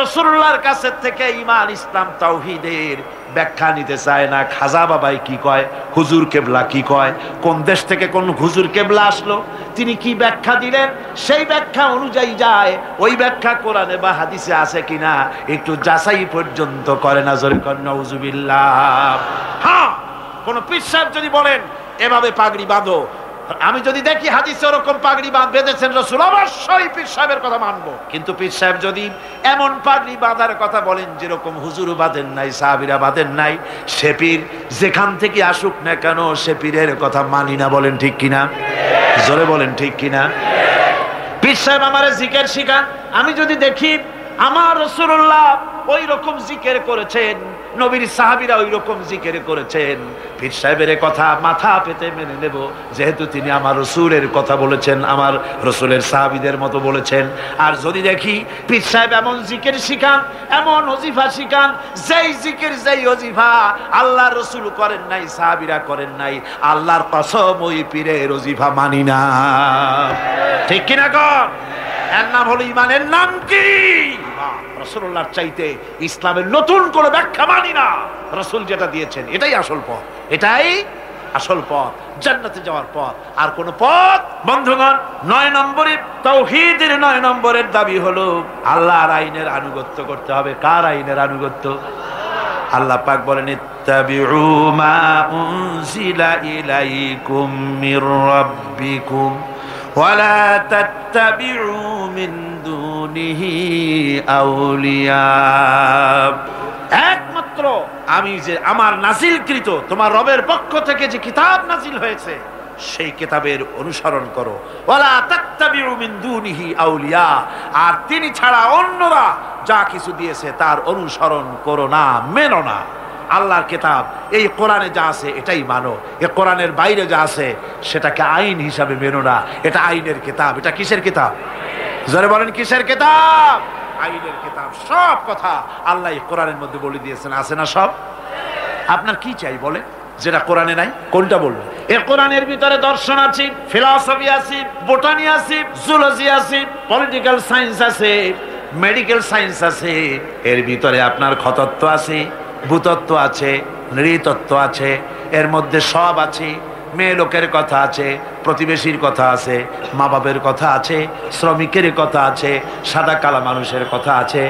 রাসূলুল্লাহর কাছে থেকে ঈমান, ইসলাম, তাওহীদের ব্যাখ্যা নিতে চায় না। খাজা বাবাই কি কয়, হুজুর কেবলা কি কয়, কোন দেশ থেকে কোন হুজুর কেবলা আসলো, তিনি কি ব্যাখ্যা দিলেন, সেই ব্যাখ্যা অনুযায়ী যায়। ওই ব্যাখ্যা কোরআনে বা হাদিসে আছে কিনা একটু যাচাই পর্যন্ত করে না। জোরে কর নাউযুবিল্লাহ। হ্যাঁ, কোন পীর সাহেব যদি বলেন এভাবে পাগড়ি বাঁধো, আমি যদি দেখি হাদিসে ওরকম পাগড়ি বেঁধেছেন রাসূল, অবশ্যই পীর সাহেবের কথা মানবো। কিন্তু পীর সাহেব যদি এমন পাগড়ি বাঁধার কথা বলেন যেরকম হুজুর বাঁধেন নাই, সাহাবীরা বাঁধেন নাই, সে পীর যেখান থেকে আসুক না কেন, সে পীরের কথা মানি না। বলেন ঠিক কিনা? জোরে বলেন ঠিক কিনা? পীর সাহেব আমারে জিকির শিখান, আমি যদি দেখি আমার রাসূলুল্লাহ ওই রকম জিকির করেছেন, নবীর সাহাবীরা ওই রকম জিকির করেছেন, পীর সাহেবের কথা মাথা পেতে মেনে নেব, যেহেতু তিনি আমার রাসূলের কথা বলেছেন, আমার রাসূলের সাহাবীদের মতো বলেছেন। আর যদি দেখি পীর সাহেব এমন জিকির শিখান, এমন ওজিফা শিখান, যেই জিকির যেই ওজিফা আল্লাহর রাসূল করেন নাই, সাহাবীরা করেন নাই, আল্লাহর কসম ওই পীরের ওজিফা মানি না। ঠিক কিনা কর? এর নাম হলো ঈমান। এর নাম কি? রাসূলুল্লাহর চাইতে ইসলামের নতুন করে ব্যাখ্যা মানি না। রাসূল যেটা দিয়েছেন এটাই আসল পথ, এটাই আসল পথ, জান্নাতে যাওয়ার পথ। আর কোন পথ? বন্ধুগণ, 9 নম্বরে তাওহীদের 9 নম্বরের দাবি হলো আল্লাহর আইনের আনুগত্য করতে হবে। কার আইনের আনুগত্য? আল্লাহ পাক বলেন, ইত্তাবিউ মা উনজিলা ইলাইকুম মির রাব্বিকুম ওয়ালা তাত্তাবিউ মিন দুনিহি আউলিয়া। একমাত্র আমি যে আমার নাজিলকৃত তোমার রবের পক্ষ থেকে যে কিতাব নাজিল হয়েছে, সেই কিতাবের অনুসরণ করো। ওয়ালা তাত্তাবিউ মিন দুনিহি আউলিয়া, আর তিনি ছাড়া অন্যরা যা কিছু দিয়েছে তার অনুসরণ করো না, মেনো না। আল্লাহর কিতাব, এই কোরআনে যা আছে এটাই মানো। এই কোরআনের বাইরে যা আছে সেটাকে আইন হিসাবে মেনো না। এটা আইনের কিতাব। এটা কিসের কিতাব? যারা বলেন কিসের কিতাব? আইনের কিতাব। সব কথা আল্লাহ কোরআনের মধ্যে বলে দিয়েছেন, আছে না সব? আপনার কি চাই বলে, যেটা কোরআনে নাই? কোনটা বলবেন? এই কোরআনের ভিতরে দর্শন আছে, ফিলসফি আছে, বোটানি আছে, জুলজি আছে, পলিটিক্যাল সায়েন্স আছে, মেডিকেল সায়েন্স আছে। এর ভিতরে আপনার খতত্ব আছে, ভূতত্ব আছে, নৃতত্ত্ব আছে, এর মধ্যে সব আছে। মেয়ে লোকের কথা আছে, প্রতিবেশীর কথা আছে, মা বাপের কথা আছে, শ্রমিকের কথা আছে, সাদা কালা মানুষের কথা আছে।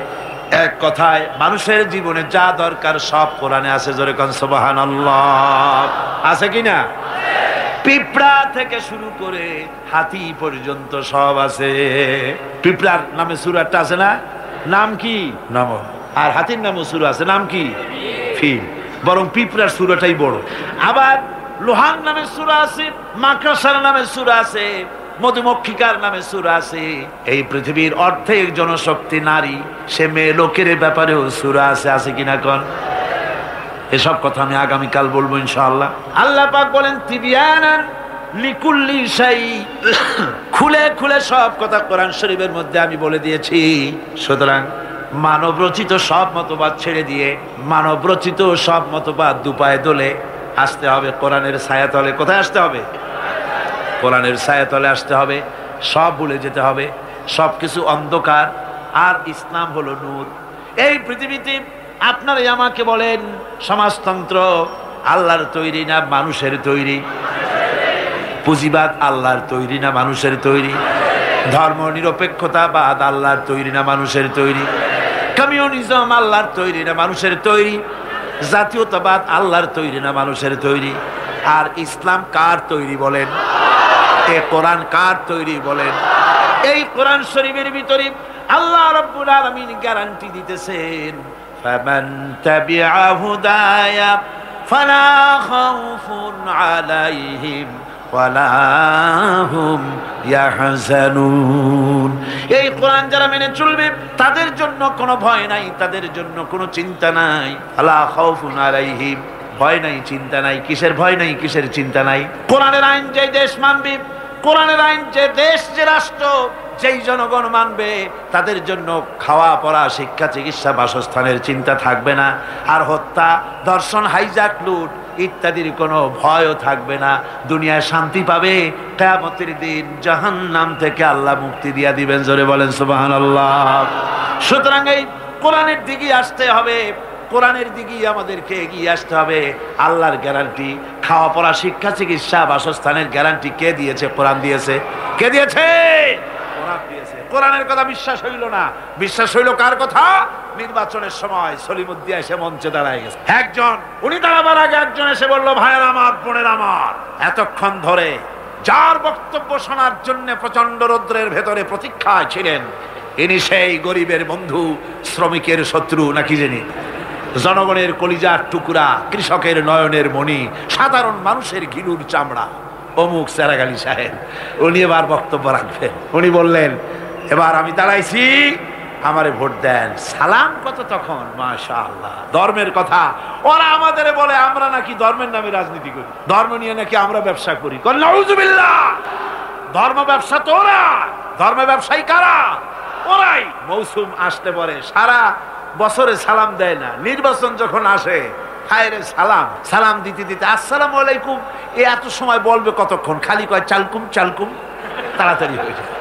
এক কথায় মানুষের জীবনে যা দরকার সব কোরআনে আছে। জোরে কোন সুবহানাল্লাহ। আছে কিনা? পিঁপড়া থেকে শুরু করে হাতি পর্যন্ত সব আছে। পিঁপড়ার নামে সূরা একটা আছে না? নাম কি? নামল। আর হাতির নামও সূরা আছে, নাম কি? ফিল। বরং পিঁপড়ার সূরাটাই বড়। আবার লোহার নামে সূরা আছে, মাকড়সার নামে সূরা আছে, মধুমক্ষিকার নামে সূরা আছে। এই পৃথিবীর অর্ধেক জনশক্তি নারী, সে মেয়ে লোকের ব্যাপারেও সূরা আছে। আছে কিনা কোন? এসব কথা আমি আগামীকাল বলবো ইনশাআল্লাহ। আল্লাহ পাক বলেন তিবিয়ানান লিকুল্লি শাই, খুলে খুলে সব কথা কোরআন শরীফের মধ্যে আমি বলে দিয়েছি। সুতরাং মানব রচিত সব মতবাদ ছেড়ে দিয়ে মানব রচিত সব মতবাদ দুপায়ে দোলে আসতে হবে কোরআনের ছায়াতলে। কোথায় আসতে হবে? কোরআনের ছায়াতলে আসতে হবে। সব ভুলে যেতে হবে, সবকিছু অন্ধকার, আর ইসলাম হলো নূর। এই পৃথিবীতে আপনারা আমাকে বলেন, সমাজতন্ত্র আল্লাহর তৈরি না মানুষের তৈরি? পুঁজিবাদ আল্লাহর তৈরি না মানুষের তৈরি? ধর্ম নিরপেক্ষতাবাদ আল্লাহর তৈরি না মানুষের তৈরি? কমিউনিজম আল্লাহর তৈরি না মানুষের তৈরি? জাতীয়তাবাদ আল্লাহর তৈরি না মানুষের তৈরি? আর ইসলাম কার তৈরি বলেন? এ কোরআন কার তৈরি বলেন? এই কোরআন শরীফের ভিতরে আল্লাহ রাব্বুল আলামিন গ্যারান্টি দিতেছেন, ফামান তাবিআ হুদায়া ফালা খাউফুন আলাইহিম ওয়ালা হুম ইয়াহজানুন। এই কোরআন যারা মেনে চলবে তাদের জন্য কোনো ভয় নাই, তাদের জন্য কোনো চিন্তা নাই। ফালা খাউফুন আলাইহিম, ভয় নাই, চিন্তা নাই। কিসের ভয় নাই, কিসের চিন্তা নাই? কোরআনের আইন যে দেশ মানবে, কোরআনের আইন যে দেশ, যে রাষ্ট্র, যেই জনগণ মানবে, তাদের জন্য খাওয়া পড়া, শিক্ষা, চিকিৎসা, বাসস্থানের চিন্তা থাকবে না। আর হত্যা, ধর্ষণ, হাইজাক, লুট ইত্যাদির কোনো ভয়ও থাকবে না। দুনিয়ায় শান্তি পাবে, কিয়ামতের দিন জাহান্নাম থেকে আল্লাহ মুক্তি দিয়া দিবেন। জোরে বলেন সুবহানাল্লাহ। সুতরাং এই কোরআনের দিকে আসতে হবে, কোরআনের দিকে আমাদেরকে এগিয়ে আসতে হবে। আল্লাহর গ্যারান্টি, খাওয়া পড়া, শিক্ষা, চিকিৎসা, বাসস্থানের গ্যারান্টি কে দিয়েছে? কোরআন দিয়েছে। কে দিয়েছে? কোরআন দিয়েছে। কোরআনের কথা বিশ্বাস হইল না, বিশ্বাস হইল কার কথা? নির্বাচনের সময় সলিমুদ্দিন এসে মঞ্চে দাঁড়ায় গেছে। একজন, উনি দাঁড়াবার আগে একজন এসে বলল, ভাইয়ের আমার, বোনের আমার, এতক্ষণ ধরে যার বক্তব্য শোনার জন্য প্রচন্ড রৌদ্রের ভেতরে প্রতীক্ষায় ছিলেন, ইনি সেই গরিবের বন্ধু, শ্রমিকের শত্রু নাকি জানি, জনগণের কলিজার টুকরা, কৃষকের নয়নের মণি, সাধারণ মানুষের ঘিলুর চামড়া, অমুক চেরাগালি সাহেব। উনি এবার বক্তব্য রাখবেন। উনি বললেন, এবার আমি দাঁড়াইছি, আমারে ভোট দেন। সালাম কত তখন, মাশাআল্লাহ। ধর্মের কথা ওরা আমাদের বলে, আমরা নাকি ধর্মের নামে রাজনীতি করি, ধর্ম নিয়ে নাকি আমরা ব্যবসা করি। নাউজুবিল্লাহ। ধর্ম ব্যবসা তো ওরা, ধর্ম ব্যবসায়ী কারা? ওরাই। মৌসুম আসতে পারে সারা বছরে সালাম দেয় না, নির্বাচন যখন আসে হায়রে সালাম, সালাম দিতে দিতে আসসালামু আলাইকুম, এ এত সময় বলবে কতক্ষণ, খালি কয় চালকুম চালকুম, তাড়াতাড়ি হয়ে যায়।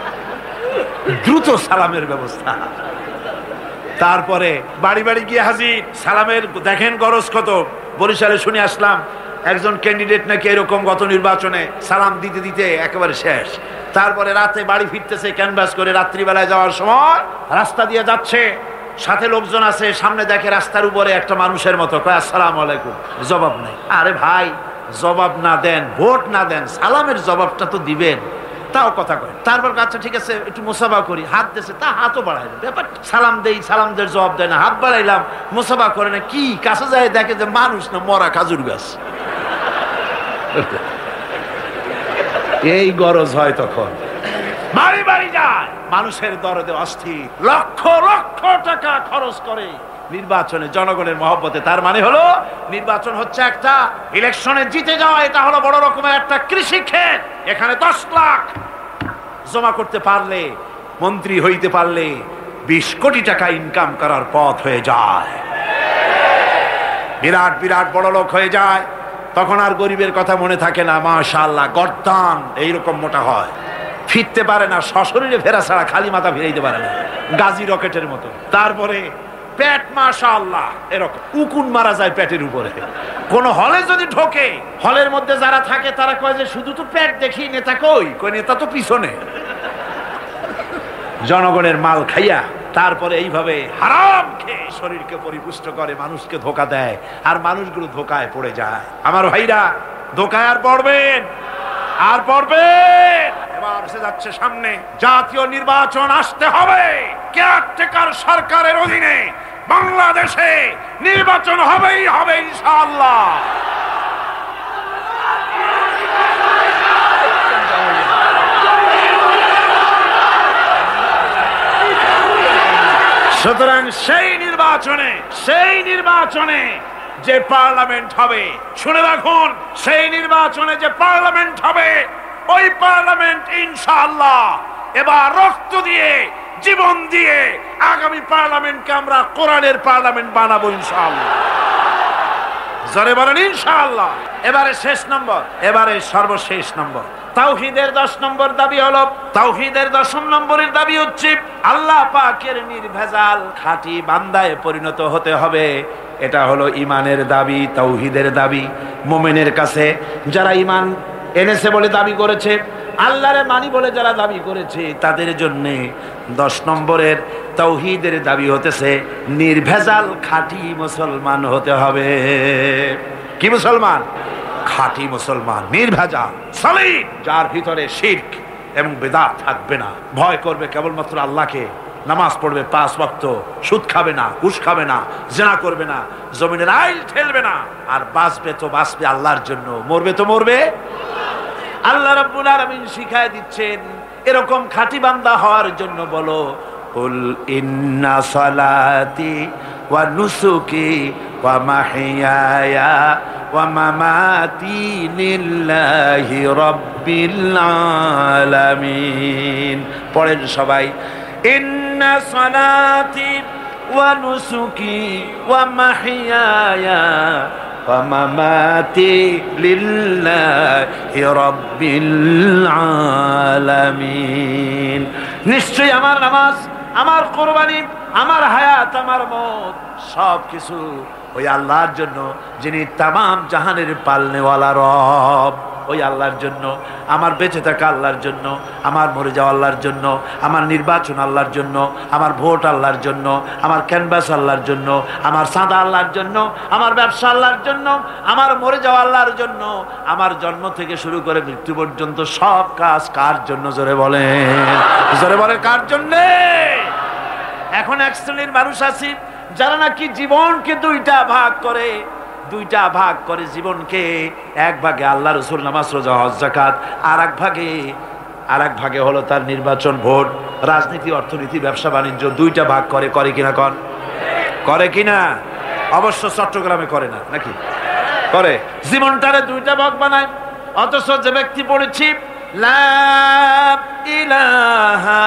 দ্রুত সালামের ব্যবস্থা। তারপরে বাড়ি বাড়ি গিয়ে হাজির, সালামের দেখেন গরজ কত। বরিশালে শুনে আসলাম একজন ক্যান্ডিডেট নাকি এরকম গত নির্বাচনে সালাম দিতে দিতে একেবারে শেষ। তারপরে রাতে বাড়ি ফিরতেছে ক্যানভাস করে, রাত্রিবেলায় যাওয়ার সময় রাস্তা দিয়ে যাচ্ছে, সাথে লোকজন আছে, সামনে দেখে রাস্তার উপরে একটা মানুষের মতো, কয় আসসালামু আলাইকুম, জবাব নেই। আরে ভাই, জবাব না দেন, ভোট না দেন, সালামের জবাবটা তো দিবেন, তাও কথা কয়। তারপর আচ্ছা ঠিক আছে একটু মুসাফা করি, হাত দিয়েছে, তা হাতও বাড়াই ব্যাপার, সালাম দেই, সালামদের জবাব দেয় না, হাত বাড়াইলাম, মুসাফা করে না, কি কাছে যায় দেখে যে মানুষ না মরা খাজুর গাছ। এই গরজ হয় তখন, বাড়ি বাড়ি যায়, মানুষের দরদে অস্থির, লক্ষ লক্ষ টাকা খরচ করে নির্বাচনে জনগণের মহব্বতে। তার মানে হলো নির্বাচন হচ্ছে একটা ইলেকশনে জিতে যাওয়া, এটা হলো বড় রকমের একটা কৃষি ক্ষেত। এখানে 10 লাখ জমা করতে পারলে, মন্ত্রী হইতে পারলে 20 কোটি টাকা ইনকাম করার পথ হয়ে যায়, বিরাট বিরাট বড় লোক হয়ে যায়। তখন আর গরিবের কথা মনে থাকে না। মাশাআল্লাহ, গর্দান এইরকম মোটা হয়, ফিরতে পারে না, সশরীরে ফেরা ছাড়া খালি মাথা ফিরাইতে পারে না, গাজী রকেটের মতো। তারপরে পেট মাশাআল্লাহ এরকম উকুন মারা যায় পেটের উপরে। কোন হলে যদি ঢোকে, হলের মধ্যে যারা থাকে তারা কয় যে শুধু তো পেট দেখি, নেতা কই? কই নেতা তো পিছনে। জনগণের মাল খাইয়া তারপরে এইভাবে হারাম খেয়ে শরীরকে পরিপুষ্ট করে, মানুষকে ধোকা দেয়, আর মানুষগুলো ধোকায় পড়ে যায়। আমার ভাইরা, ধোকায় আর পড়বেন, আর পড়বেন। এবার সে যাচ্ছে সামনে, জাতীয় নির্বাচন আসতে হবে। কেয়ারটেকার সরকারের অধীনে বাংলাদেশে নির্বাচন হবেই হবে ইনশাআল্লাহ। সুতরাং সেই নির্বাচনে যে পার্লামেন্ট হবে, শুনে রাখুন, সেই নির্বাচনে যে পার্লামেন্ট হবে, ওই পার্লামেন্ট ইনশাআল্লাহ এবার রক্ত দিয়ে, জীবন দিয়ে আগামী পার্লামেন্টকে আমরা কোরআনের পার্লামেন্ট বানাবো ইনশাআল্লাহ। জোরে বলেন ইনশাআল্লাহ। এবারে শেষ নম্বর, এবারে সর্বশেষ নম্বর, তাওহীদের 10 নম্বর দাবি হলো, তাওহীদের 10 নম্বরের দাবি হচ্ছে আল্লাহ পাকের নির্ভেজাল খাঁটি বান্দায় পরিণত হতে হবে। এটা হলো ঈমানের দাবি, তাওহীদের দাবি। মুমিনের কাছে যারা ঈমান এনেছে বলে দাবি করেছে, আল্লাহরে মানি বলে যারা দাবি করেছে, তাদের জন্য 10 নম্বরের তাওহীদের দাবি হতেছে নির্ভেজাল খাঁটি মুসলমান হতে হবে। কি মুসলমান? খাঁটি মুসলমান, নির্ভেজাল, সলিড, যার ভিতরে শিরক এবং বিদআত থাকবে না। ভয় করবে কেবলমাত্র আল্লাহকে, নামাজ পড়বে 5 ওয়াক্ত, সুদ খাবে না, ঘুষ খাবে না, জিনা করবে না, জমিনের আইল ঠেলবে না, আর বাঁচবে তো বাঁচবে আল্লাহর জন্য, মরবে তো মরবে। আল্লাহ রাব্বুল আলামিন শিখায় দিচ্ছেন এরকম খাঁটি বান্দা হওয়ার জন্য বলো, কুল ইন্না সালাতি ওয়া নুসুকি ওয়া মাহইয়ায়া ওয়া মামাতি লিল্লাহি রাব্বিল আলামিন। পড়েন সবাই, ইন্না সালাতি ওয়া নুসুকি ওয়া মাহইয়ায়া ওয়া মামাতি লিল্লাহি রাব্বিল আলামিন। নিশ্চয়ই আমার নামাজ, আমার কোরবানি, আমার হায়াত, আমার মত সব কিছু ওই আল্লাহর জন্য, যিনি তামাম জাহানের পালনেওয়ালা রব। ওই আল্লাহর জন্য, আমার বেঁচে থাকা আল্লাহর জন্য, আমার মরে যাওয়া আল্লাহর জন্য, আমার নির্বাচন আল্লাহর জন্য, আমার ভোট আল্লাহর জন্য, আমার ক্যানভাস আল্লাহর জন্য, আমার চাঁদা আল্লাহর জন্য, আমার ব্যবসা আল্লাহর জন্য, আমার মরে যাওয়া আল্লাহর জন্য, আমার জন্ম থেকে শুরু করে মৃত্যু পর্যন্ত সব কাজ কার জন্য? জোরে বলেন, জোরে বলে কার জন্যে? এখন এক শ্রেণীর মানুষ আছে যারা নাকি জীবনকে দুইটা ভাগ করে জীবনকে। এক ভাগে আল্লাহ রাসূল, নামাজ, রোজা, হজ, যাকাত, আর এক ভাগে হলো তার নির্বাচন, ভোট, রাজনীতি, অর্থনীতি, ব্যবসা বাণিজ্য। দুইটা ভাগ করে কিনা? করে কিনা? অবশ্য চট্টগ্রামে করে না, নাকি করে? জীবনটারে দুইটা ভাগ বানায়। অথচ যে ব্যক্তি পড়েছি লা ইলাহা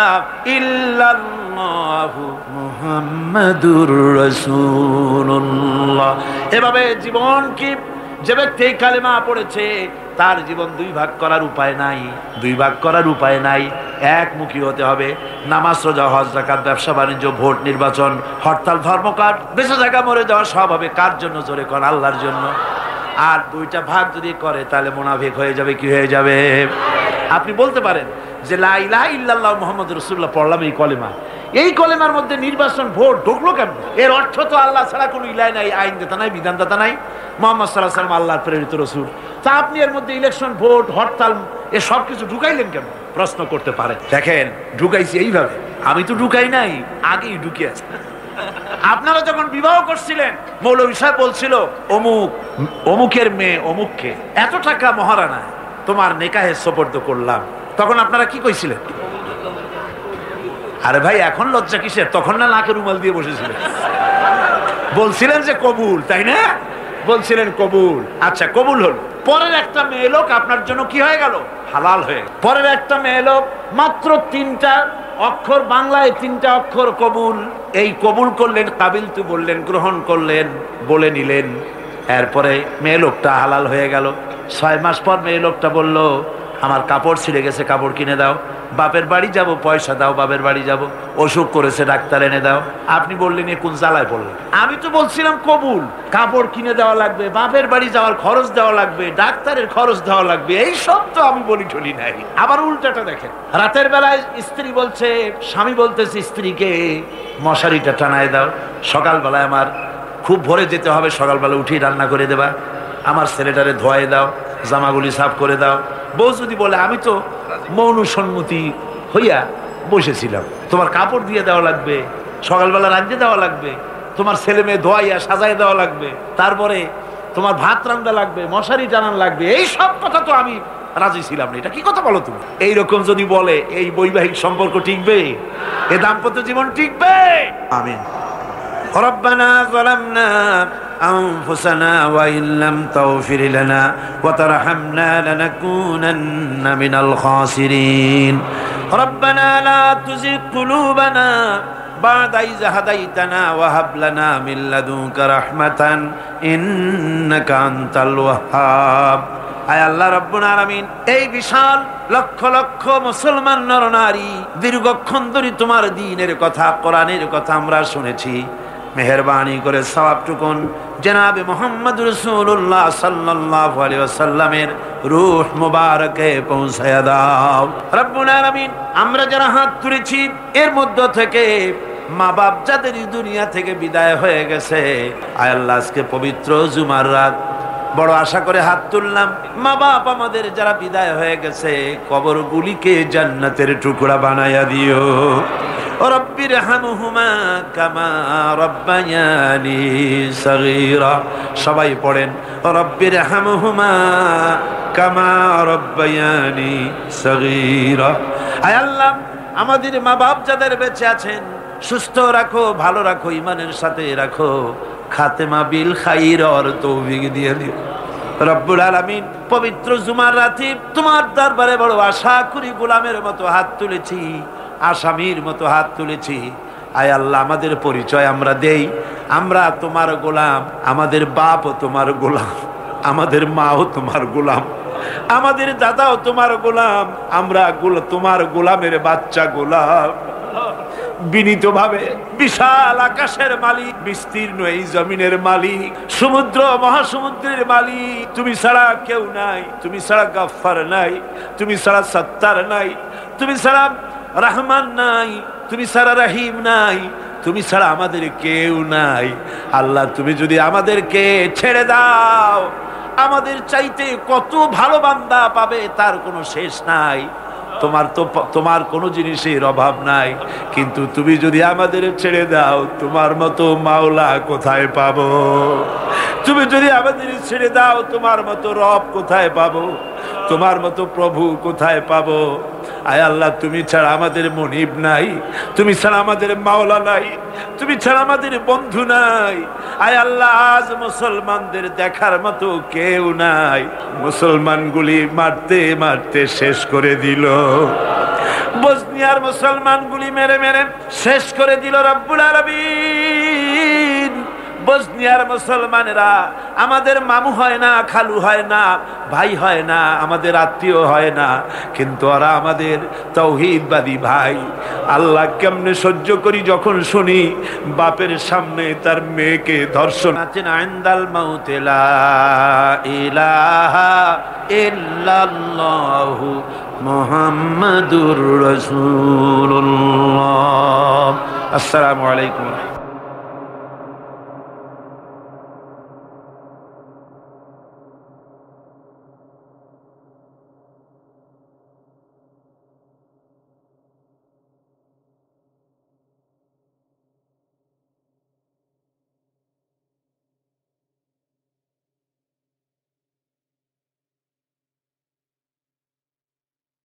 ইল্লাল্লাহু মুহাম্মাদুর রাসূলুল্লাহ, এভাবে জীবন কি যে ব্যক্তি কালেমা পড়েছে তার জীবন দুই ভাগ করার উপায় নাই, একমুখী হতে হবে। নামাজ, রোজা, হজ, যাকাত, ব্যবসা বাণিজ্য, ভোট, নির্বাচন, হরতাল, ধর্মঘট, বেঁচে থাকা, মরে যাওয়া সব হবে কার জন্য? জোরে কর, আল্লাহর জন্য। আর দুইটা ভাগ যদি করে তাহলে মুনাফিক হয়ে যাবে। কি হয়ে যাবে? আপনি বলতে পারেন যে লা ইলাহা ইল্লাল্লাহ মুহাম্মাদুর রাসূলুল্লাহ পড়লাম, এই কলেমা, এই কলেমার মধ্যে নির্বাচন, ভোট ঢুকলো কেন? এর অর্থ তো আল্লাহ ছাড়া কোনো ইলাহ নাই, আইনদাতা নাই, বিধানদাতা নাই, মুহাম্মদ সাল্লাল্লাহু আলাইহি ওয়াসাল্লাম আল্লাহর প্রেরিত রাসূল। তা আপনি এর মধ্যে ইলেকশন, ভোট, হরতাল এ সব কিছু ঢুকাইলেন কেন? প্রশ্ন করতে পারে। দেখেন, ঢুকাইছি এইভাবে, আমি তো ঢুকাই নাই, আগেই ঢুকে আছে। আপনারা যখন বিবাহ করছিলেন, মৌলভী সাহেব বলছিল অমুকের মেয়ে অমুককে এত টাকা মহারানা তোমার নেকাহে সুপর্দ করলাম, তখন আপনারা কি কইছিলেন? আরে ভাই, এখন লজ্জা কিসের? তখন না নাকে রুমাল দিয়ে বসেছিলেন, বলছিলেন যে কবুল, তাই না? বলছিলেন কবুল। আচ্ছা, কবুল হল। পরের একটা মেয়ে লোক আপনার জন্য কি হয়ে গেল? হালাল হয়ে। পরের একটা মেয়ে লোক মাত্র 3টা অক্ষর, বাংলায় 3টা অক্ষর কবুল। এই কবুল করলেন, কাবিলতু বললেন, গ্রহণ করলেন, বলে নিলেন। এরপরে মেয়ে লোকটা হালাল হয়ে গেল। 6 মাস পর মেয়ে লোকটা বলল, আমার কাপড় ছিঁড়ে গেছে, কাপড় কিনে দাও। বাপের বাড়ি যাব, পয়সা দাও, বাপের বাড়ি যাব। অসুখ করেছে, ডাক্তার এনে দাও। আপনি বললেন এ কোন জ্বালায় পড়লেন? আমি তো বলছিলাম কবুল, কাপড় কিনে দেওয়া লাগবে, বাপের বাড়ি যাওয়ার খরচ দেওয়া লাগবে, ডাক্তারের খরচ দেওয়া লাগবে, এই সব তো আমি বলি টলি নাই। আবার উল্টাটা দেখেন, রাতের বেলায় স্ত্রী বলছে, স্বামী বলতেছে স্ত্রীকে মশারিটা টানায় দাও, সকালবেলায় আমার খুব ভোরে যেতে হবে, সকালবেলা উঠি রান্না করে দেবা, আমার ছেলেটারে ধোয়াই দাও, জামাগুলি সাফ করে দাও। বউ যদি বলে আমি তো মৌন সম্মতি হইয়া বসেছিলাম, তোমার কাপড় দিয়ে দেওয়া লাগবে, সকালবেলা রাঁধতে দেওয়া লাগবে, তোমার ছেলে মেয়ে ধোয়াইয়া সাজাই দেওয়া লাগবে, তারপরে তোমার ভাত রান্না লাগবে, মশারি টানান লাগবে, এই সব কথা তো আমি রাজি ছিলাম না। এটা কি কথা বলো তুমি? এইরকম যদি বলে এই বৈবাহিক সম্পর্ক টিকবে? এ দাম্পত্য জীবন টিকবে? আমিন। রব্বানা যালামনা أنفسنا وإن لم تغفر لنا وترحمنا لنكونن من الخاسرين ربنا لا تزغ قلوبنا بعد إذ هديتنا وهب لنا من لدنك رحمة إنك أنت الوهاب আয় আল্লাহ রব্বুল আলামিন, এই বিশাল লক্ষ লক্ষ মুসলমান নরনারী দীর্ঘক্ষণ ধরে তোমার দ্বীনের কথা, কোরআনের কথা আমরা শুনেছি, মেহেরবানি করে সওয়াবটুকুন জনাবে মুহাম্মদ রাসূলুল্লাহ সাল্লাল্লাহু আলাইহি ওয়াসাল্লামের রূহ মুবারকে পৌঁছায়া দাও রব্বুল আলামিন। আমরা যারা হাত তুলেছি এর মধ্য থেকে মা বাপ যাদের দুনিয়া থেকে বিদায় হয়ে গেছে, আয় আল্লাহ আজকে পবিত্র জুমার রাত বড় আশা করে হাত তুললাম, মা বাপ আমাদের যারা বিদায় হয়ে গেছে কবরগুলিকে জান্নাতের টুকরা বানায়া দিও। রব্বির হামহুমা কামা রব্বায়ানি সগীরা, সবাই পড়েন রব্বির হামহুমা কামা রব্বায়ানি সগীরা। আয় আল্লাহ আমাদের মা বাপ যাদের বেঁচে আছেন সুস্থ রাখো, ভালো রাখো, ঈমানের সাথে রাখো, খাতেমা বিল খাইর আর তৌফিক দিয়ে দিও রব্বুল আলামিন। পবিত্র জুমার রাতে তোমার দরবারে বড় আশা করি গোলামের মতো হাত তুলেছি, আসামির মতো হাত তুলেছি। আয় আল্লাহ আমাদের পরিচয় আমরা দেই, আমরা তোমার গোলাম, আমাদের বাপও তোমার গোলাম, আমাদের মাও তোমার গোলাম, আমাদের দাদাও তোমার গোলাম, আমরা তোমার গোলামের বাচ্চা গোলাম। বিনীতভাবে বিশাল আকাশের মালিক, বিস্তীর্ণ এই জমিনের মালিক, সমুদ্র মহাসমুদ্রের মালিক, তুমি ছাড়া কেউ নাই, তুমি ছাড়া গাফফার নাই, তুমি ছাড়া সত্তার নাই, তুমি ছাড়া রহমান নাই, তুমি ছাড়া রহিম নাই, তুমি ছাড়া আমাদের কেউ নাই। আল্লাহ তুমি যদি আমাদেরকে ছেড়ে দাও, আমাদের চাইতে কত ভালো বান্দা পাবে তার কোনো শেষ নাই। তোমার কোনো জিনিসের অভাব নাই, কিন্তু তুমি যদি আমাদের ছেড়ে দাও তোমার মতো মাওলা কোথায় পাবো? তুমি যদি আমাদের ছেড়ে দাও তোমার মতো রব কোথায় পাবো? তোমার মতো প্রভু কোথায় পাবো? আয় আল্লাহ তুমি ছাড়া আমাদের মনিব নাই, তুমি ছাড়া আমাদের মাওলা নাই, তুমি ছাড়া আমাদের বন্ধু নাই। আয় আল্লাহ আজ মুসলমানদের দেখার মতো কেউ নাই, মুসলমানগুলি মারতে মারতে শেষ করে দিল, বসনিয়ার মুসলমানগুলি মেরে মেরে শেষ করে দিল রব্বুল আলামিন। বসনিয়ার মুসলমানেরা আমাদের মামু হয় না, খালু হয় না, ভাই হয় না, আমাদের আত্মীয় হয় না, কিন্তু ওরা আমাদের তাওহীদবাদী ভাই। আল্লাহ কেমনে সহ্য করি যখন শুনি বাপের সামনে তার মেয়েকে ধর্ষণ। ইনদাল মাউতে লা ইলাহা ইল্লাল্লাহু মুহাম্মাদুর রাসূলুল্লাহ। আসসালামু আলাইকুম।